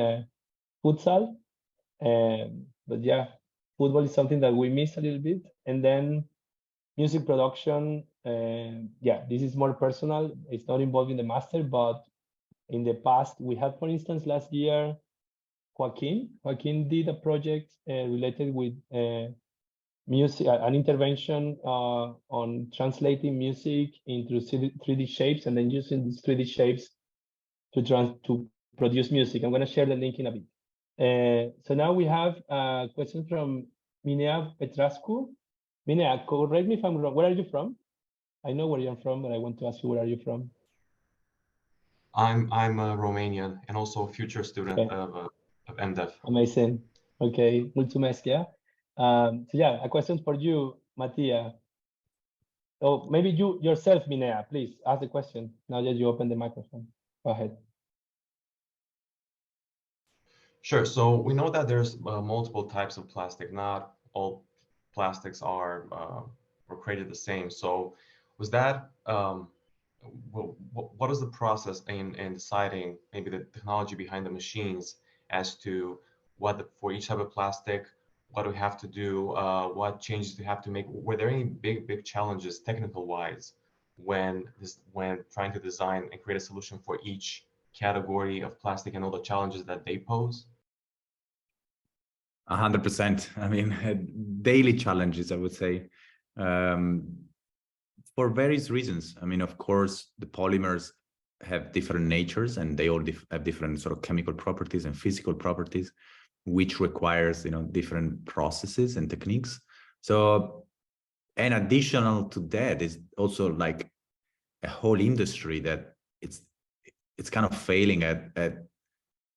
futsal. But yeah, football is something that we miss a little bit. And then music production, this is more personal. It's not involved in the master, but in the past, we had, for instance, last year, Joaquin did a project related with music, an intervention on translating music into 3D shapes and then using these 3D shapes to produce music. I'm going to share the link in a bit. So now we have a question from Minea Petrascu. Minea, correct me if I'm wrong. Where are you from? I know where you're from, but I want to ask you, where are you from? I'm a Romanian and also a future student of MDEF. Amazing. Okay, mulțumesc, yeah. So yeah, a question for you, Mattia. Oh, maybe you yourself, Minea, please ask the question now that you open the microphone. Go ahead. Sure. So we know that there's multiple types of plastic. Not all plastics are created the same. So Was that what is the process in deciding maybe the technology behind the machines as to for each type of plastic, what do we have to do, what changes do we have to make? Were there any big challenges technical wise when trying to design and create a solution for each category of plastic and all the challenges that they pose? 100%. I mean, daily challenges, I would say, for various reasons. I mean, of course, the polymers have different natures, and they all have different sort of chemical properties and physical properties, which requires, different processes and techniques. So, and additional to that is also like a whole industry that it's kind of failing at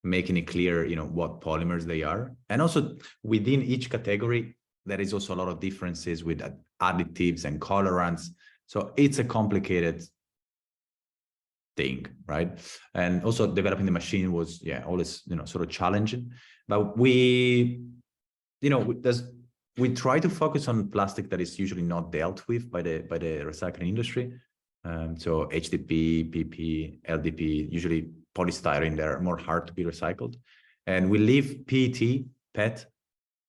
making it clear, what polymers they are. And also within each category, there is also a lot of differences with additives and colorants. So it's a complicated thing, right? And also developing the machine was, always, sort of challenging. But we try to focus on plastic that is usually not dealt with by the recycling industry. So HDP, PP, LDP, usually polystyrene, they're more hard to be recycled. And we leave PET,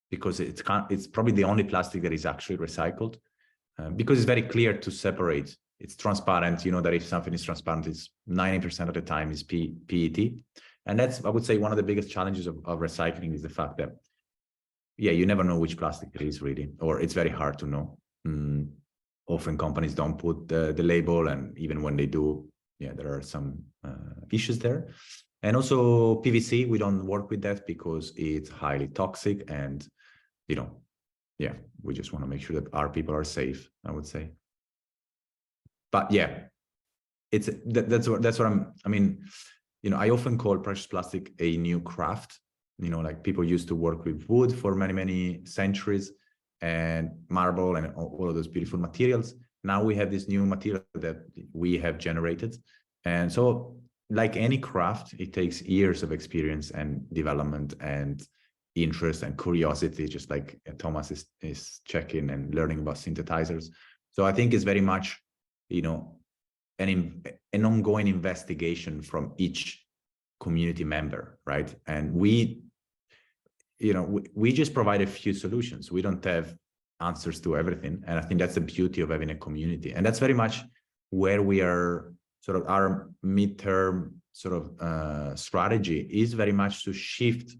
because it's probably the only plastic that is actually recycled, because it's very clear to separate. It's transparent, that if something is transparent, it's 90% of the time is PET. And that's, I would say, one of the biggest challenges of recycling is the fact that, you never know which plastic it is really, or it's very hard to know. Often companies don't put the label, and even when they do, there are some issues there. And also PVC, we don't work with that because it's highly toxic, and we just want to make sure that our people are safe, I would say. But that's what I often call precious plastic a new craft. Like people used to work with wood for many centuries, and marble and all of those beautiful materials. Now we have this new material that we have generated. And so, like any craft, it takes years of experience and development and interest and curiosity, just like Tomas is checking and learning about synthesizers. So I think it's very much, an ongoing investigation from each community member, right? And we just provide a few solutions. We don't have answers to everything. And I think that's the beauty of having a community. And that's very much where we are, sort of our midterm sort of strategy is very much to shift.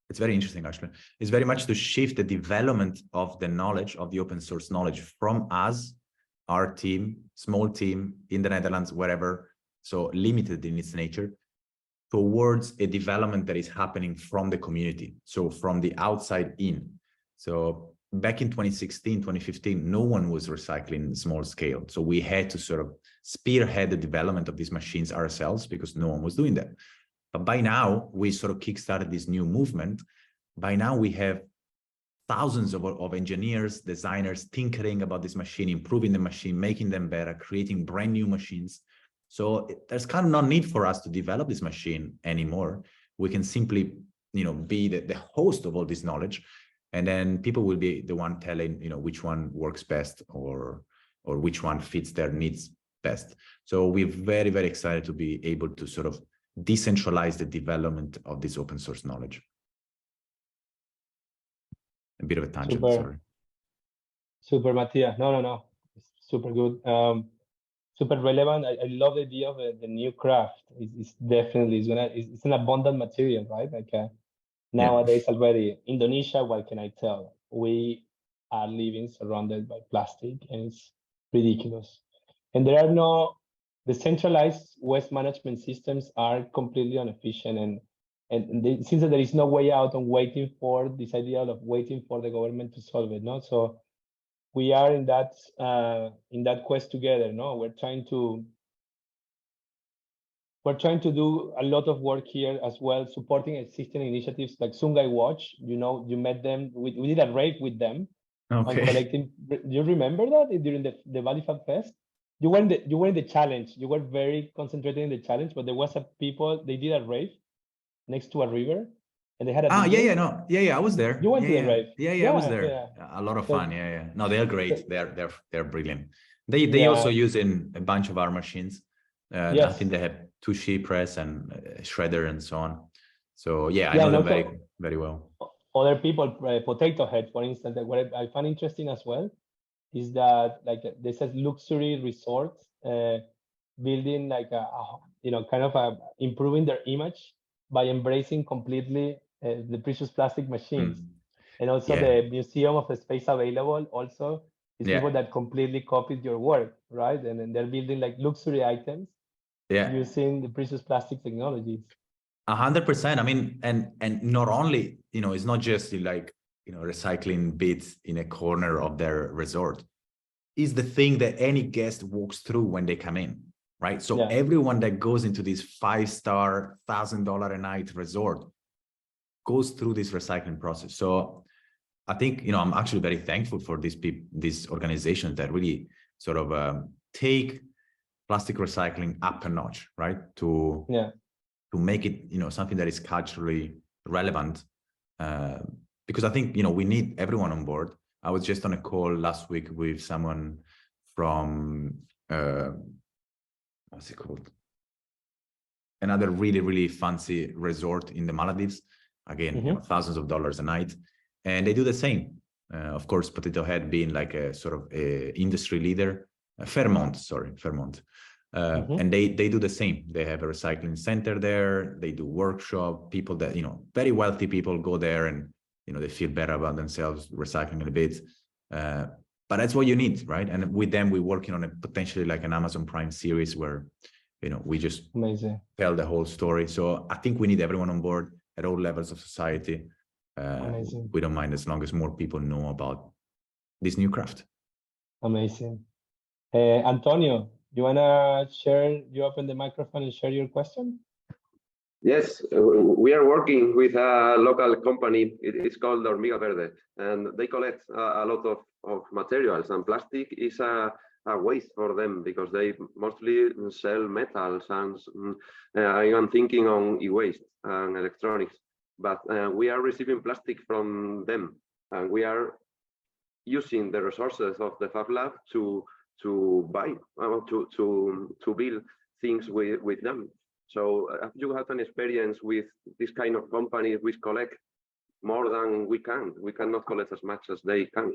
It's very interesting, actually. It's very much to shift the development of the knowledge, of the open source knowledge, from us, our team, small team in the Netherlands, wherever, so limited in its nature, towards a development that is happening from the community. So from the outside in. So back in 2016, 2015, no one was recycling small scale. So we had to sort of spearhead the development of these machines ourselves, because no one was doing that. But by now, we sort of kickstarted this new movement. By now, we have thousands of engineers, designers tinkering about this machine, improving the machine, making them better, creating brand new machines. So there's kind of no need for us to develop this machine anymore. We can simply, be the host of all this knowledge, and then people will be the one telling, which one works best or which one fits their needs best. So we're very, very excited to be able to sort of decentralize the development of this open source knowledge. A bit of a tangent, sorry. Super, Mattia. No. It's super good. Super relevant. I love the idea of the new craft. It's definitely it's an abundant material, right? Like nowadays already, Indonesia, what can I tell? We are living surrounded by plastic, and it's ridiculous. And there are the centralized waste management systems are completely inefficient, and it seems that there is no way out on waiting for this idea of waiting for the government to solve it. No, so we are in that quest together. No, we're trying to do a lot of work here as well, supporting existing initiatives like Sungai Watch. You met them. We did a rave with them on collecting. Do you remember that during the Valley Fab Fest? You were in the challenge. You were very concentrated in the challenge, but there was they did a rave next to a river, and they had a I was there. You went to the rave. I was there. Yeah. A lot of fun. No, they're great. They're brilliant. They also use in a bunch of our machines. I Yes. think they have 2 press and shredder and so on. So yeah, I know them very, very well. Other people, Potato Head, for instance, that what I find interesting as well is that like they said luxury resorts building like kind of improving their image by embracing completely the precious plastic machines. And also the Museum of the Space Available also is people that completely copied your work, right? And then they're building like luxury items using the precious plastic technologies. 100%. I mean, and not only, it's not just like, recycling bits in a corner of their resort. Is the thing that any guest walks through when they come in, right? So everyone that goes into this 5-star $1,000 a night resort goes through this recycling process. So I think, I'm actually very thankful for these organizations that really sort of take plastic recycling up a notch, right? To make it, something that is culturally relevant. Because I think, we need everyone on board. I was just on a call last week with someone from, what's it called? Another really, really fancy resort in the Maldives. Again, thousands of dollars a night. And they do the same. Of course, Potato Head being like a sort of a industry leader, Fairmont. And they do the same. They have a recycling center there. They do workshop. People that, very wealthy people go there and, they feel better about themselves, recycling a bit. But that's what you need, right? And with them, we're working on a potentially like an Amazon Prime series where, we just tell the whole story. So I think we need everyone on board at all levels of society. We don't mind as long as more people know about this new craft. Amazing. Antonio, you wanna share? You open the microphone and share your question. Yes, we are working with a local company. It's called Hormiga Verde, and they collect a lot of materials, and plastic is a waste for them because they mostly sell metals, and I am thinking on e-waste and electronics. But we are receiving plastic from them, and we are using the resources of the Fab Lab to buy, to build things with them. So have you had an experience with this kind of companies which collect more than we can? We cannot collect as much as they can.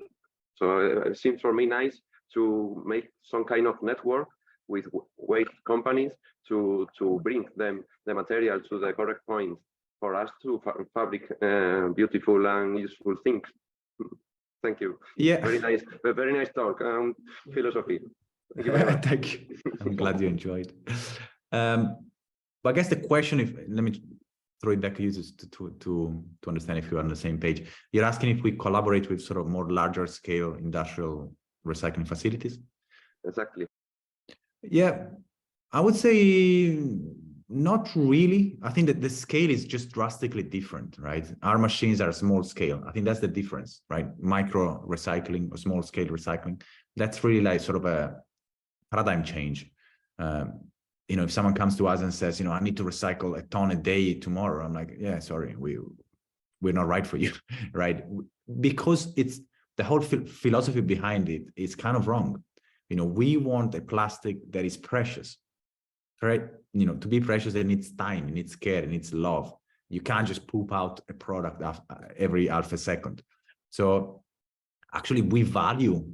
So it seems for me nice to make some kind of network with waste companies to bring them the material to the correct point for us to fabric beautiful and useful things. Thank you. Yeah. Very nice talk. Philosophy. Thank you very much. Thank you. I'm glad you enjoyed. But I guess the question, let me throw it back to you to understand if you're on the same page. You're asking if we collaborate with sort of more larger scale industrial recycling facilities? Exactly. Yeah, I would say not really. I think that the scale is just drastically different, right? Our machines are small scale. I think that's the difference, right? Micro recycling or small scale recycling. That's really like sort of a paradigm change. If someone comes to us and says, I need to recycle a ton a day tomorrow, I'm like, yeah, sorry, we're not right for you, right? Because it's the whole philosophy behind it is kind of wrong. We want a plastic that is precious, right? To be precious, it needs time, it needs care, it needs love. You can't just poop out a product every half a second. So actually we value,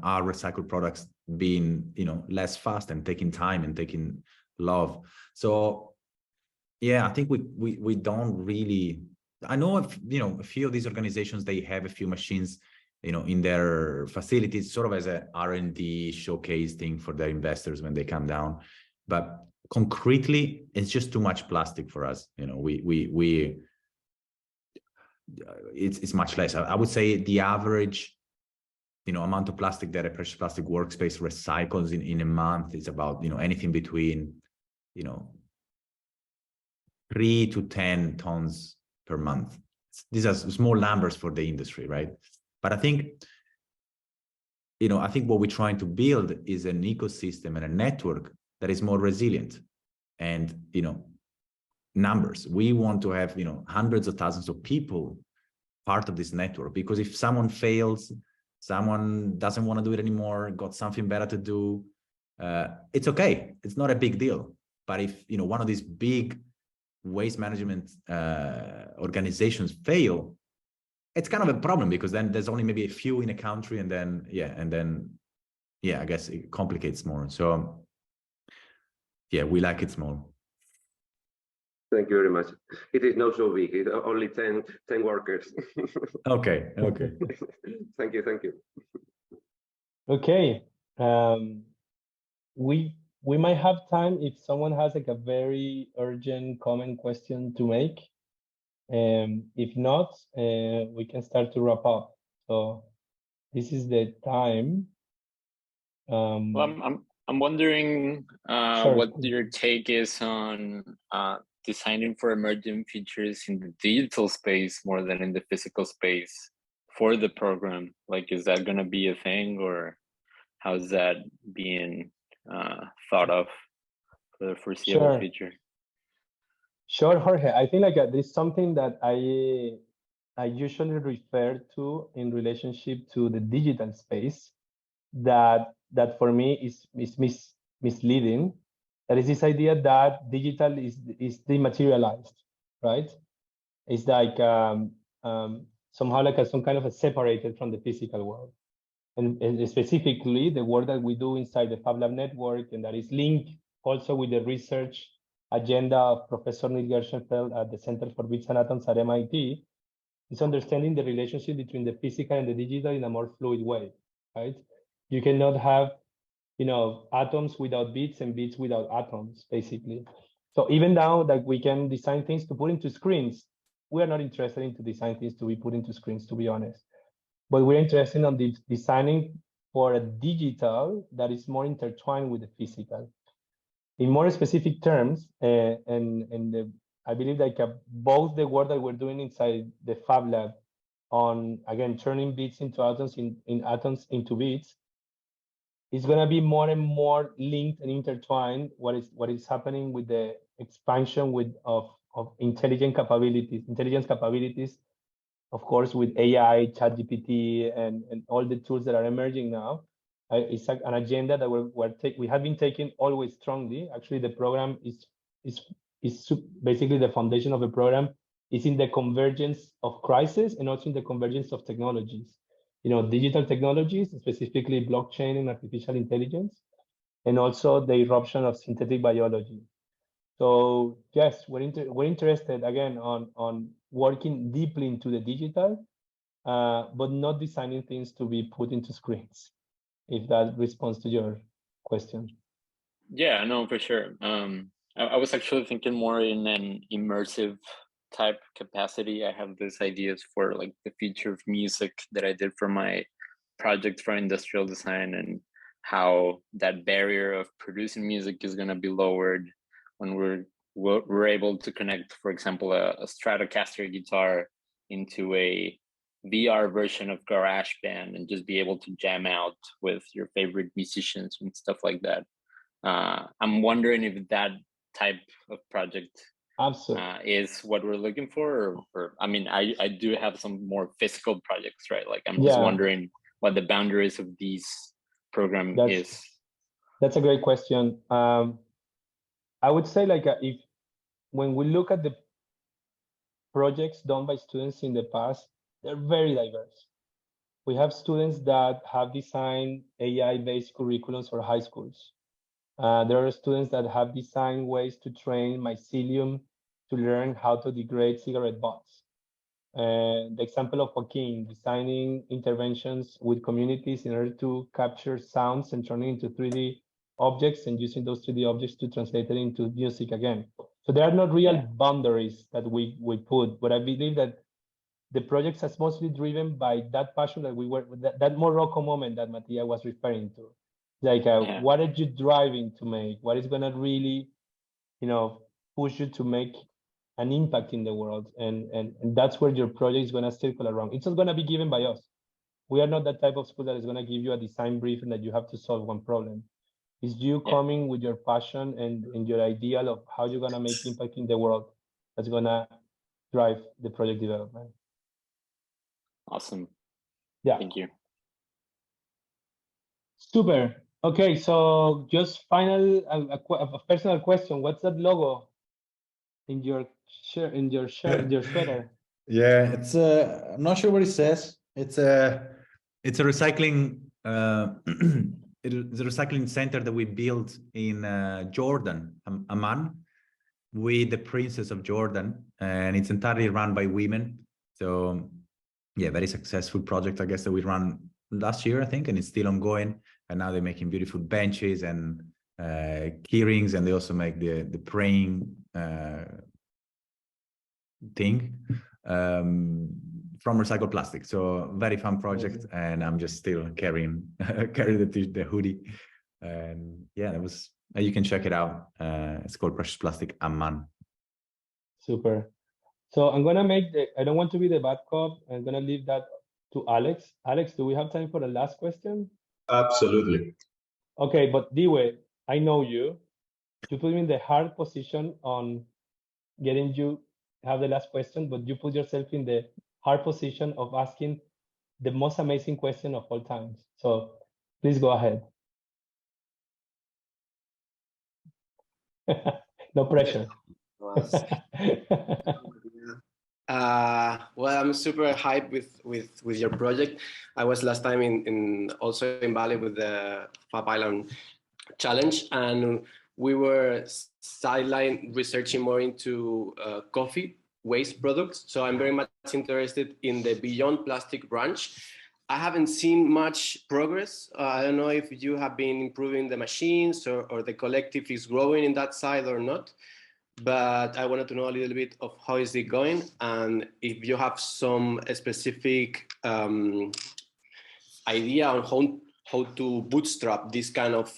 our recycled products being, less fast and taking time and taking love. So yeah, I think we don't really, I know, a few of these organizations, they have a few machines, in their facilities, sort of as a R&D showcase thing for their investors when they come down. But concretely, it's just too much plastic for us. It's much less. I would say the average, amount of plastic that a precious plastic workspace recycles in a month is about, anything between, 3 to 10 tons per month. These are small numbers for the industry, right? But I think, what we're trying to build is an ecosystem and a network that is more resilient and, numbers. We want to have, hundreds of thousands of people part of this network, because if someone fails, someone doesn't want to do it anymore, got something better to do. It's okay. It's not a big deal. But if, you know, one of these big waste management organizations fail, it's kind of a problem, because then there's only maybe a few in a country, and then I guess it complicates more. So yeah, we like it small. Thank you very much. It is not so big. It's only 10 workers. Okay. Thank you. Okay. We might have time if someone has like a very urgent comment question to make. If not, we can start to wrap up. So this is the time. Well, I'm wondering Sure. what your take is on designing for emergent futures in the digital space more than in the physical space for the program. Like, is that going to be a thing, or how's that being thought of for the foreseeable future? Sure, Jorge. I think like this is something that I usually refer to in relationship to the digital space that for me is misleading. That is this idea that digital is dematerialized, right? It's like somehow like some kind of a separated from the physical world. And specifically the work that we do inside the Fab Lab network, and that is linked also with the research agenda of Professor Neil Gershenfeld at the Center for Bits and Atoms at MIT, is understanding the relationship between the physical and the digital in a more fluid way, right? You cannot have, you know, atoms without bits and bits without atoms, basically. So even now that we can design things to put into screens, we are not interested in to design things to be put into screens, to be honest. But we're interested in designing for a digital that is more intertwined with the physical. In more specific terms, I believe like both the work that we're doing inside the Fab Lab on, again, turning bits into atoms, in atoms into bits, is going to be more and more linked and intertwined what is happening with the expansion of intelligence capabilities, of course, with AI, ChatGPT, and all the tools that are emerging now. It's an agenda that we have been taking always strongly. Actually, the program is basically the foundation of the program is in the convergence of crisis and also in the convergence of technologies. You know, digital technologies, specifically blockchain and artificial intelligence, and also the eruption of synthetic biology. So yes, we're interested again on working deeply into the digital, but not designing things to be put into screens, if that responds to your question. Yeah, no, for sure. I was actually thinking more in an immersive type capacity. I have these ideas for like the future of music that I did for my project for industrial design, and how that barrier of producing music is going to be lowered when we're able to connect, for example, a Stratocaster guitar into a VR version of GarageBand and just be able to jam out with your favorite musicians and stuff like that. I'm wondering if that type of project is what we're looking for, or I mean, I do have some more physical projects, right? Like I'm just wondering what the boundaries of these program is. That's a great question. I would say like when we look at the projects done by students in the past, they're very diverse. We have students that have designed AI-based curriculums for high schools. There are students that have designed ways to train mycelium to learn how to degrade cigarette butts. The example of Joaquin designing interventions with communities in order to capture sounds and turn it into 3D objects, and using those 3D objects to translate it into music again. So there are not real boundaries that we put, but I believe that the projects are mostly driven by that passion that we were, that Morocco moment that Mattia was referring to. Like, what are you driving to make? What is gonna really, you know, push you to make an impact in the world? And that's where your project is gonna circle around. It's not gonna be given by us. We are not that type of school that is gonna give you a design brief and that you have to solve one problem. It's you coming with your passion and your ideal of how you're gonna make impact in the world that's gonna drive the project development. Awesome. Yeah. Thank you. Super. Okay, so just final a personal question. What's that logo in your shirt, in your sweater? Yeah, it's I'm not sure what it says. It's a recycling it's a recycling center that we built in Jordan, Amman, with the Princess of Jordan, and it's entirely run by women. So yeah, very successful project, I guess, that we ran last year, I think, and it's still ongoing. And now they're making beautiful benches and key rings, and they also make the praying thing from recycled plastic. So very fun project, and I'm just still carrying the hoodie. And yeah, that was, you can check it out. It's called Precious Plastic Amman. Super. So I'm gonna I don't want to be the bad cop. I'm gonna leave that to Alex. Alex, do we have time for the last question? Absolutely. Okay, but Diwe, I know you. You put me in the hard position on getting you have the last question, but you put yourself in the hard position of asking the most amazing question of all times. So please go ahead. No pressure. Well, I'm super hyped with your project. I was last time also in Bali with the Fab Island challenge, and we were sideline researching more into coffee waste products. So I'm very much interested in the Beyond Plastic branch. I haven't seen much progress. I don't know if you have been improving the machines or the collective is growing in that side or not. But I wanted to know a little bit of how is it going, and if you have some specific idea on how to bootstrap this kind of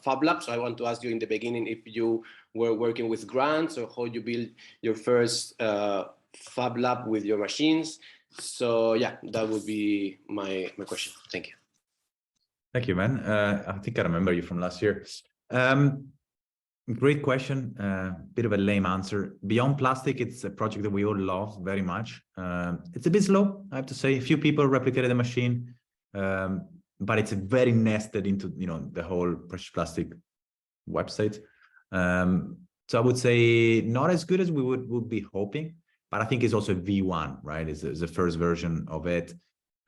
Fab Lab. So I want to ask you in the beginning if you were working with grants or how you build your first Fab Lab with your machines. So yeah, that would be my question. Thank you. Thank you, man. I think I remember you from last year. Great question. Bit of a lame answer. Beyond Plastic, it's a project that we all love very much. It's a bit slow, I have to say. A few people replicated the machine, but it's very nested into the whole Precious Plastic website. So I would say not as good as we would be hoping, but I think it's also V1, right? It's the first version of it.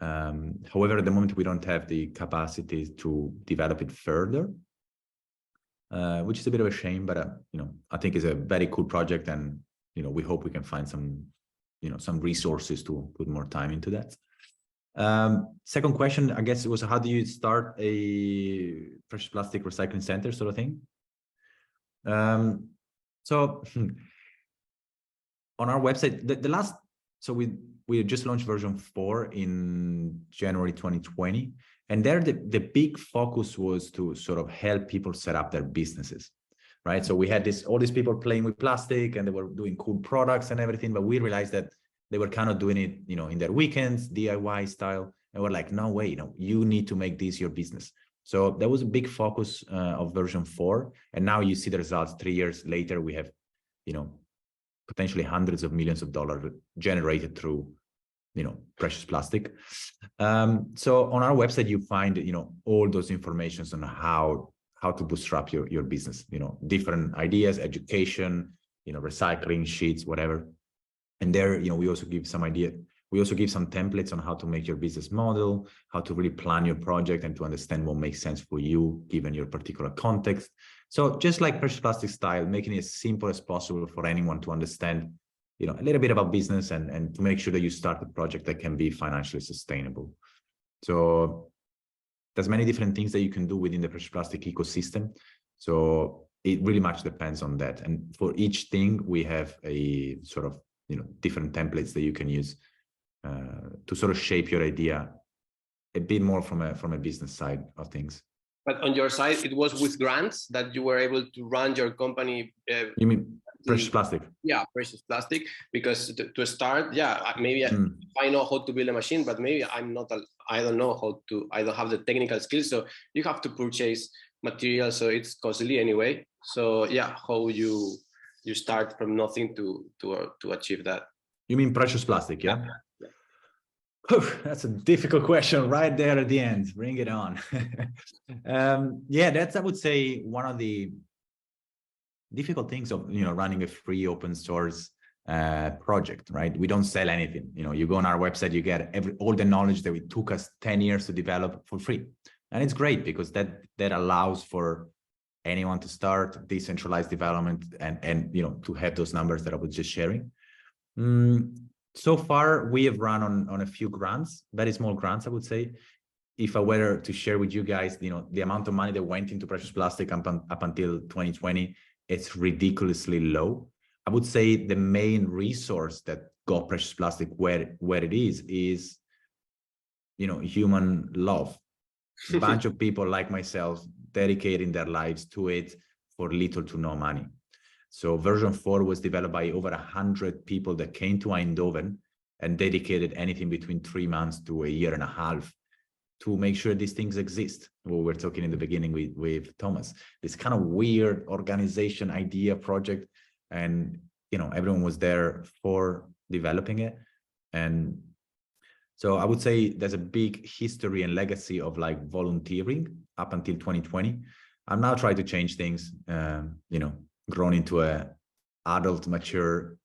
However, at the moment we don't have the capacity to develop it further. Which is a bit of a shame, but I think it's a very cool project, and we hope we can find some resources to put more time into that. Second question, I guess it was, how do you start a Precious Plastic recycling center sort of thing? So on our website, so we just launched version 4 in January 2020. And there, the big focus was to sort of help people set up their businesses, right? So we had all these people playing with plastic, and they were doing cool products and everything, but we realized that they were kind of doing it, in their weekends, DIY style. And we're like, no way, you need to make this your business. So that was a big focus of version 4. And now you see the results 3 years later. We have, potentially hundreds of millions of dollars generated through Precious Plastic. So on our website, you find, all those informations on how to bootstrap your business, different ideas, education, recycling sheets, whatever. And there, we also give some templates on how to make your business model, how to really plan your project and to understand what makes sense for you, given your particular context. So just like Precious Plastic style, making it as simple as possible for anyone to understand a little bit about business and to make sure that you start a project that can be financially sustainable. So there's many different things that you can do within the Precious Plastic ecosystem. So it really much depends on that. And for each thing, we have a sort of, different templates that you can use to sort of shape your idea a bit more from a business side of things. But on your side, it was with grants that you were able to run your company. You mean Precious Plastic? Yeah, Precious Plastic. Because to start, maybe I know how to build a machine, but maybe I don't know I don't have the technical skills. So you have to purchase materials, so it's costly anyway. So yeah, how you start from nothing to achieve that. You mean Precious Plastic, yeah? That's a difficult question right there at the end. Bring it on. Yeah, that's, I would say, one of the difficult things of running a free open source project, right? We don't sell anything. You go on our website, you get all the knowledge that it took us 10 years to develop for free, and it's great because that allows for anyone to start decentralized development and to have those numbers that I was just sharing. So far, we have run on a few grants, very small grants, I would say. If I were to share with you guys, the amount of money that went into precious plastic up until 2020, it's ridiculously low. I would say the main resource that got precious plastic where it is, human love. A bunch of people like myself dedicating their lives to it for little to no money. So version 4 was developed by over 100 people that came to Eindhoven and dedicated anything between 3 months to a year and a half to make sure these things exist. What we were talking in the beginning with Thomas, this kind of weird organization idea project, and everyone was there for developing it. And so I would say there's a big history and legacy of like volunteering up until 2020. I'm now trying to change things, grown into a adult, mature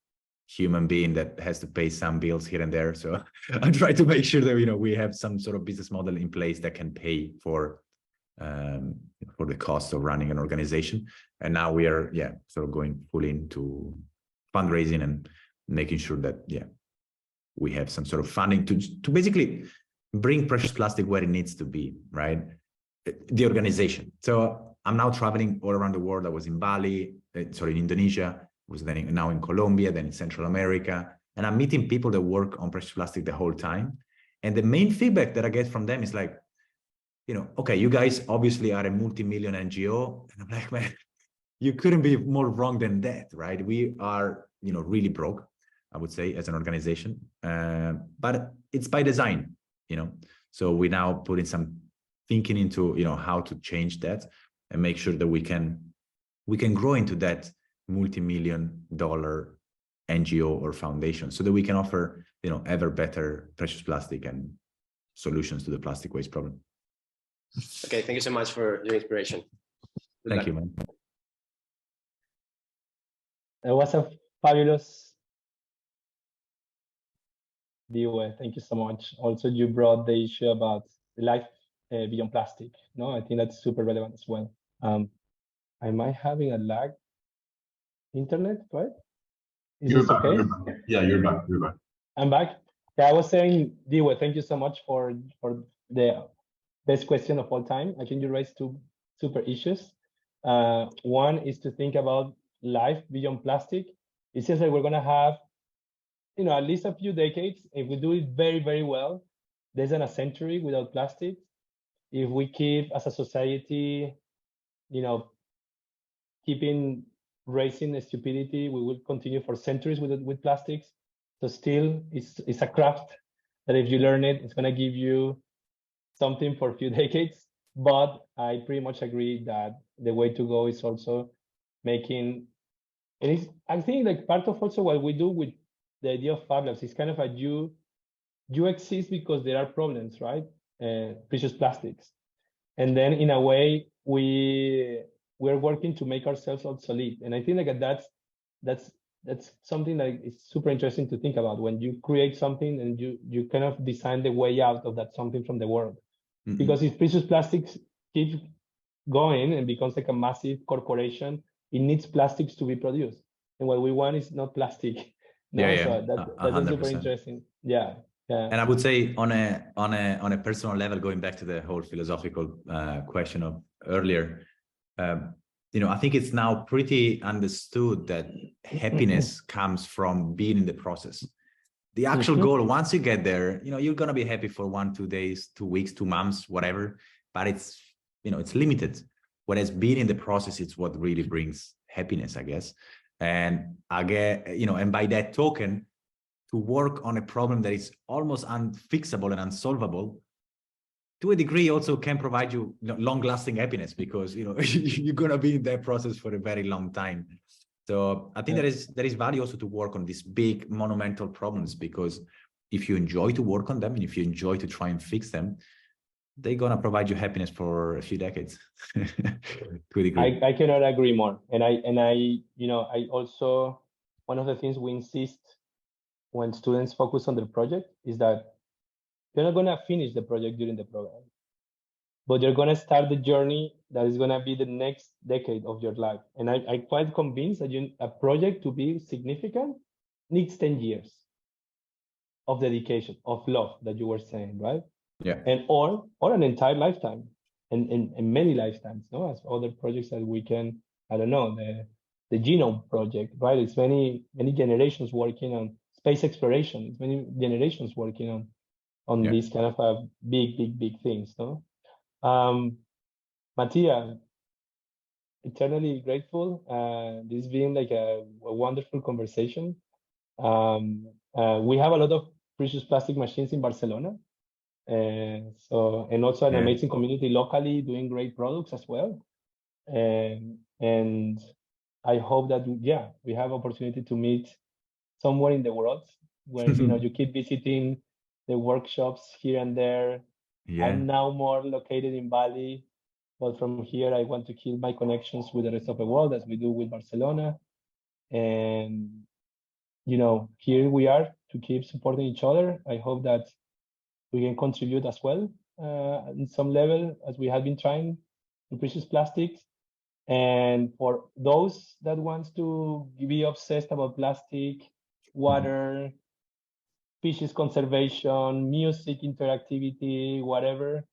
human being that has to pay some bills here and there. So I try to make sure that we have some sort of business model in place that can pay for the cost of running an organization. And now we are sort of going full into fundraising and making sure that we have some sort of funding to basically bring precious plastic where it needs to be, right? The organization. So I'm now traveling all around the world. I was in Bali, in Indonesia, was then now in Colombia, then in Central America, and I'm meeting people that work on precious plastic the whole time. And the main feedback that I get from them is like, okay, you guys obviously are a multi-million NGO. And I'm like, man, you couldn't be more wrong than that, right? We are, really broke, I would say, as an organization, but it's by design, So we now put in some thinking into, how to change that and make sure that we can grow into that multi-million-dollar NGO or foundation, so that we can offer, ever better precious plastic and solutions to the plastic waste problem. Okay, thank you so much for your inspiration. Thank you, man. It was a fabulous Diez. Thank you so much. Also, you brought the issue about the life beyond plastic. No, I think that's super relevant as well. Am I having a lag internet, right? You're back. Okay? You're back. Yeah, you're back. You're back. I'm back. Yeah, I was saying, Diez, thank you so much for the best question of all time. I think you raised two super issues. One is to think about life beyond plastic. It seems like we're going to have, at least a few decades. If we do it very, very well, less than a century without plastic. If we keep, as a society, keeping raising the stupidity, we will continue for centuries with plastics. So still, it's a craft that if you learn it, it's going to give you something for a few decades. But I pretty much agree that the way to go is also making, I think like part of also what we do with the idea of Fab Labs is kind of like you exist because there are problems, right? Precious plastics. And then in a way, we're working to make ourselves obsolete. And I think like that's something that is super interesting to think about when you create something and you kind of design the way out of that something from the world. Mm-hmm. Because if precious plastics keep going and becomes like a massive corporation, it needs plastics to be produced. And what we want is not plastic. No? Yeah. So that's super interesting. Yeah. Yeah. And I would say on a personal level, going back to the whole philosophical question of earlier, I think it's now pretty understood that happiness comes from being in the process. The actual goal, once you get there, you're going to be happy for 1, 2 days, 2 weeks, 2 months, whatever, but it's limited. Whereas being in the process, it's what really brings happiness, I guess. And I get, and by that token, to work on a problem that is almost unfixable and unsolvable, to a degree also can provide you long-lasting happiness, because you're going to be in that process for a very long time. So I think there is value also to work on these big monumental problems, because if you enjoy to work on them and if you enjoy to try and fix them, they're gonna provide you happiness for a few decades. To a degree. I cannot agree more. And I, you know, I also, one of the things we insist when students focus on their project is that you're not gonna finish the project during the program, but you're gonna start the journey that is gonna be the next decade of your life. And I'm quite convinced that a project to be significant needs 10 years of dedication, of love that you were saying, right? Yeah. And or an entire lifetime, and many lifetimes, no? As other projects that we can, I don't know, the genome project, right? It's many generations working on space exploration. It's many generations working on Yeah. these kind of big things, no? Mattia, eternally grateful. This has been like a wonderful conversation. We have a lot of precious plastic machines in Barcelona. And also an amazing community locally doing great products as well. And I hope that, we have opportunity to meet somewhere in the world where, you know, you keep visiting the workshops here and there. Yeah. I'm now more located in Bali, but from here, I want to keep my connections with the rest of the world as we do with Barcelona. And, you know, here we are to keep supporting each other. I hope that we can contribute as well in some level, as we have been trying to precious plastics. And for those that want to be obsessed about plastic, water, species conservation, music, interactivity, whatever,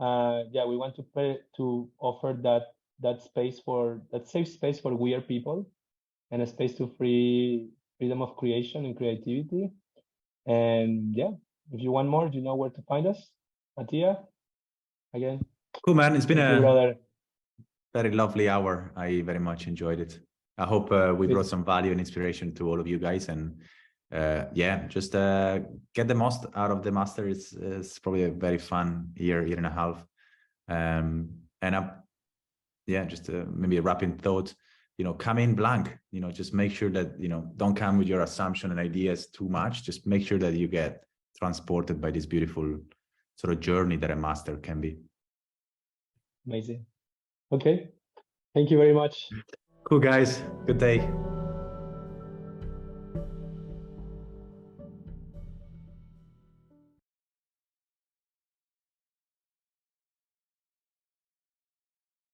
we want to offer that space that safe space for weird people, and a space to freedom of creation and creativity. And if you want more, you know where to find us. Mattia, again. Cool, man. It's been a brother. very lovely hour. I very much enjoyed it. I hope we brought some value and inspiration to all of you guys. And just get the most out of the master. It's probably a very fun year and a half. Just maybe a wrapping thought. You know, come in blank. You know, just make sure that, you know, don't come with your assumption and ideas too much. Just make sure that you get transported by this beautiful sort of journey that a master can be. Amazing. Okay. Thank you very much. Cool, guys. Good day.